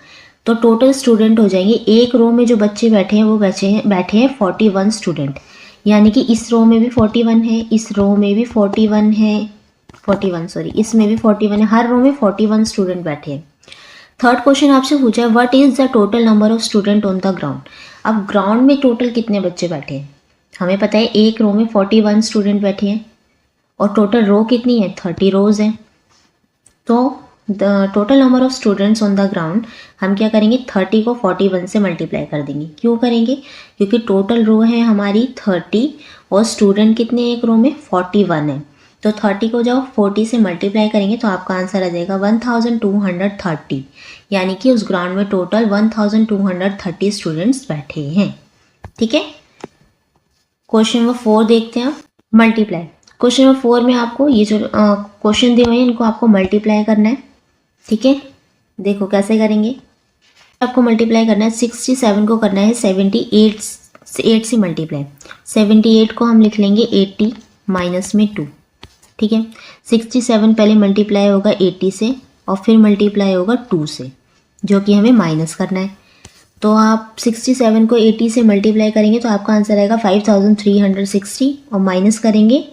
तो टोटल स्टूडेंट हो जाएंगे। एक रो में जो बच्चे बैठे हैं वो बैठे हैं 41 स्टूडेंट, यानी कि इस रो में भी 41 है, इस रो में भी 41 है, इसमें भी 41 है, हर रो में 41 स्टूडेंट बैठे हैं। थर्ड क्वेश्चन आपसे पूछा है what is the total number of student on the ground. अब ग्राउंड में टोटल कितने बच्चे बैठे हैं, हमें पता है एक रो में 41 स्टूडेंट बैठे हैं और टोटल रो कितनी है 30 रोज हैं। तो the total number of students on the ground हम क्या करेंगे 30 को 41 से मल्टीप्लाई कर देंगे। क्यों करेंगे, क्योंकि टोटल रो है हमारी 30 और स्टूडेंट कितने एक रो में 41 है। तो 30 को जब 40 से मल्टीप्लाई करेंगे तो आपका आंसर आ जाएगा 1230, यानी कि उस ग्राउंड में टोटल 1230 स्टूडेंट्स बैठे हैं। ठीक है, क्वेश्चन नंबर 4 देखते हैं, मल्टीप्लाई। क्वेश्चन नंबर 4 में आपको ये जो क्वेश्चन दिए हुए हैं इनको आपको मल्टीप्लाई करना है। ठीक है, देखो कैसे करेंगे, आपको मल्टीप्लाई करना है 67 को करना है 78 से मल्टीप्लाई। 78 को हम लिख लेंगे 80 माइनस में 2। ठीक है, 67 पहले मल्टीप्लाई होगा 80 से और फिर मल्टीप्लाई होगा 2 से, जो कि हमें माइनस करना है। तो आप 67 को 80 से मल्टीप्लाई करेंगे तो आपका आंसर आएगा 5360 और माइनस करेंगे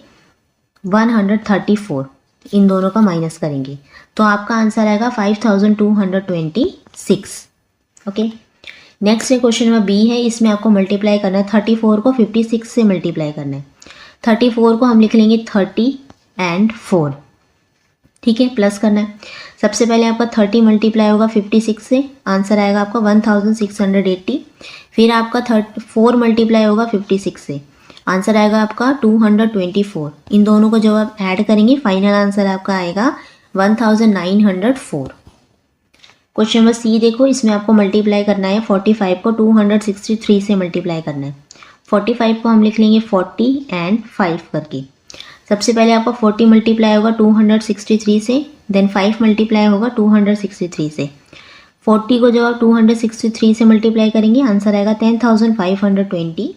134। इन दोनों का माइनस करेंगे तो आपका आंसर आएगा 5226। Okay, next question number B है। इसमें आपको मल्टीप्लाई करना है 34 को 56 से मल्टीप्लाई करना है। 34 को हम लिख लेंगे 30 एंड 4, ठीक है, प्लस करना है। सबसे पहले आपका 30 मल्टीप्लाई होगा 56 से, आंसर आएगा आपका 1680। फिर आपका 4 मल्टीप्लाई होगा 56 से, आंसर आएगा आपका 224। इन दोनों को जब आप ऐड करेंगे फाइनल आंसर आपका आएगा 1904। क्वेश्चन नंबर सी देखो, इसमें आपको मल्टीप्लाई करना है 45 को 263 से मल्टीप्लाई करना है। 45 को हम लिख लेंगे 40 एंड 5 करके। सबसे पहले आपका 40 मल्टीप्लाई होगा 263 से, देन 5 मल्टीप्लाई होगा 263 से। 40 को जब आप 263 से मल्टीप्लाई करेंगे आंसर आएगा 10,520।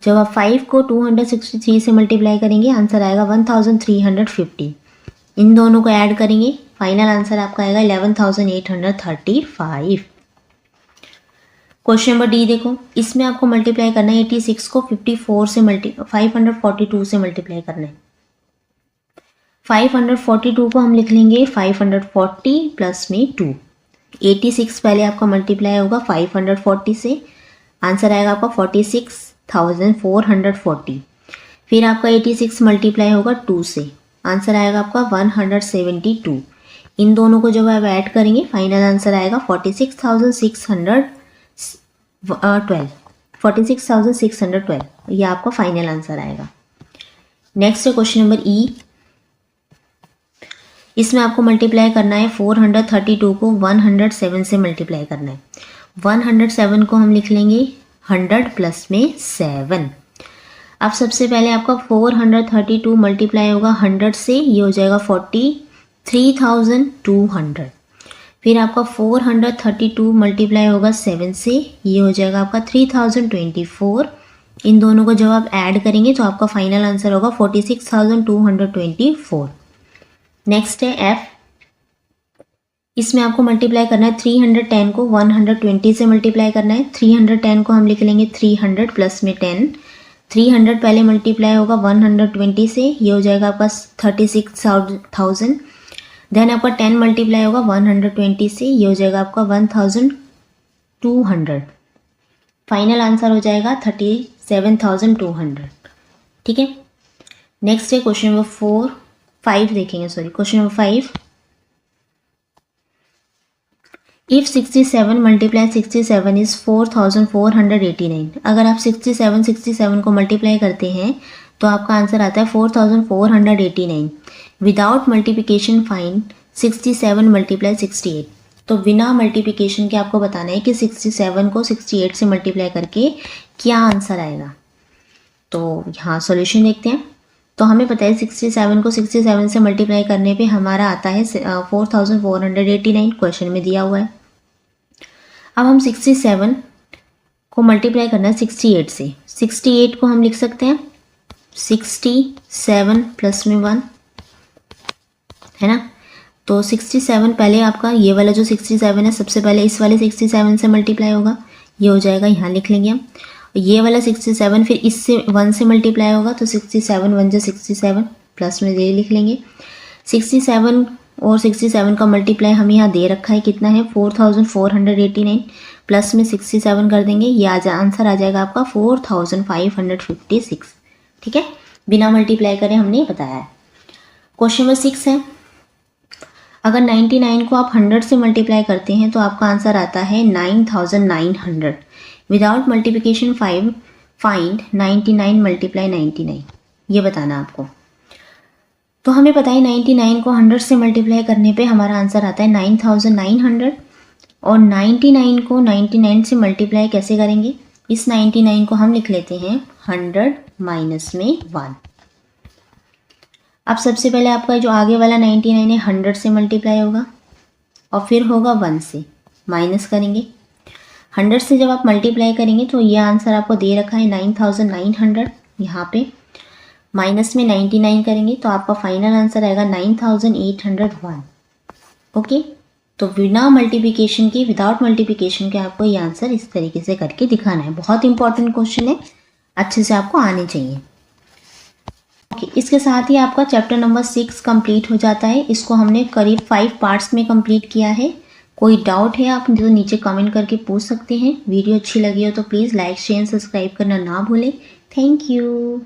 जब आप 5 को 263 से मल्टीप्लाई करेंगे आंसर आएगा 1350। इन दोनों को ऐड करेंगे फाइनल आंसर आपका आएगा 11,835। क्वेश्चन नंबर डी देखो, इसमें आपको मल्टीप्लाई करना है 86 को 542 से मल्टीप्लाई करना है। 542 को हम लिख लेंगे 540 प्लस में 2। 86 पहले आपका मल्टीप्लाई होगा 540 से, आंसर आएगा आपका 46,440। फिर आपका 86 मल्टीप्लाई होगा 2 से, आंसर आएगा आपका 172। इन दोनों को जब आप ऐड करेंगे फाइनल आंसर आएगा 46,612। ये आपका फाइनल आंसर आएगा। नेक्स्ट है क्वेश्चन नंबर ई। इसमें आपको मल्टीप्लाई करना है 432 को 107 से मल्टीप्लाई करना है। 107 को हम लिख लेंगे 100 प्लस में 7। अब सबसे पहले आपका 432 मल्टीप्लाई होगा 100 से, ये हो जाएगा 43,200। फिर आपका 432 मल्टीप्लाई होगा 7 से, ये हो जाएगा आपका 3024। इन दोनों को जब आप ऐड करेंगे तो आपका फाइनल आंसर होगा 46,224। नेक्स्ट है एफ। इसमें आपको मल्टीप्लाई करना है 310 को 120 से मल्टीप्लाई करना है। 310 को हम लिख लेंगे 300 प्लस में 10। 300 पहले मल्टीप्लाई होगा 120 से, ये हो जाएगा आपका 36,000। देन आपका 10 मल्टीप्लाई होगा 120 से, ये हो जाएगा आपका 1,200। फाइनल आंसर हो जाएगा 37,200। ठीक है, नेक्स्ट है क्वेश्चन नंबर 5 देखेंगे, question number 5। If 67 multiply 67 is 4,489। अगर आप 67 को मल्टीप्लाई करते हैं तो आपका आंसर आता है 4,489। Without multiplication find 67 multiply 68। तो बिना मल्टीप्लिकेशन के आपको बताना है कि 67 को 68 से मल्टीप्लाई करके क्या आंसर आएगा। तो यहाँ सॉल्यूशन देखते हैं। तो हमें पता है 67 को 67 से मल्टीप्लाई करने पे हमारा आता है 4,489, क्वेश्चन में दिया हुआ है। अब हम 67 को मल्टीप्लाई करना है 68 से। 68 को हम लिख सकते हैं 67 प्लस में 1, है ना। तो 67 पहले आपका ये वाला जो 67 है सबसे पहले इस वाले 67 से मल्टीप्लाई होगा, ये हो जाएगा, यहाँ लिख लेंगे हम। ये वाला 67 फिर इससे 1 से मल्टीप्लाई होगा तो 67 1 जो 67 प्लस में ये लिख लेंगे। 67 और 67 का मल्टीप्लाई हमें यहाँ दे रखा है कितना है 4,489 प्लस में 67 कर देंगे, ये आंसर आ जाएगा आपका 4,556। ठीक है, बिना मल्टीप्लाई करें हमने बताया है। क्वेश्चन नंबर 6 है। अगर 99 को आप 100 से मल्टीप्लाई करते हैं तो आपका आंसर आता है 9,900। विदाउट मल्टीप्लिकेशन फाइंड 99 मल्टीप्लाई 99, ये बताना आपको। तो हमें पता है 99 को 100 से मल्टीप्लाई करने पे हमारा आंसर आता है 9,900। और 99 को 99 से मल्टीप्लाई कैसे करेंगे, इस 99 को हम लिख लेते हैं 100 माइनस में 1। अब सबसे पहले आपका जो आगे वाला 99 है 100 से मल्टीप्लाई होगा और फिर होगा 1 से, माइनस करेंगे। 100 से जब आप मल्टीप्लाई करेंगे तो ये आंसर आपको दे रखा है 9,900, यहाँ पे माइनस में 99 करेंगे तो आपका फाइनल आंसर आएगा 9,801। ओके, तो बिना मल्टीप्लिकेशन के, विदाउट मल्टीप्लिकेशन के आपको ये आंसर इस तरीके से करके दिखाना है। बहुत इंपॉर्टेंट क्वेश्चन है, अच्छे से आपको आने चाहिए। ओके, ओके, इसके साथ ही आपका चैप्टर नंबर 6 कंप्लीट हो जाता है। इसको हमने करीब 5 पार्ट्स में कंप्लीट किया है। कोई डाउट है आप जो नीचे कमेंट करके पूछ सकते हैं। वीडियो अच्छी लगी हो तो प्लीज़ लाइक शेयर सब्सक्राइब करना ना भूलें। Thank you.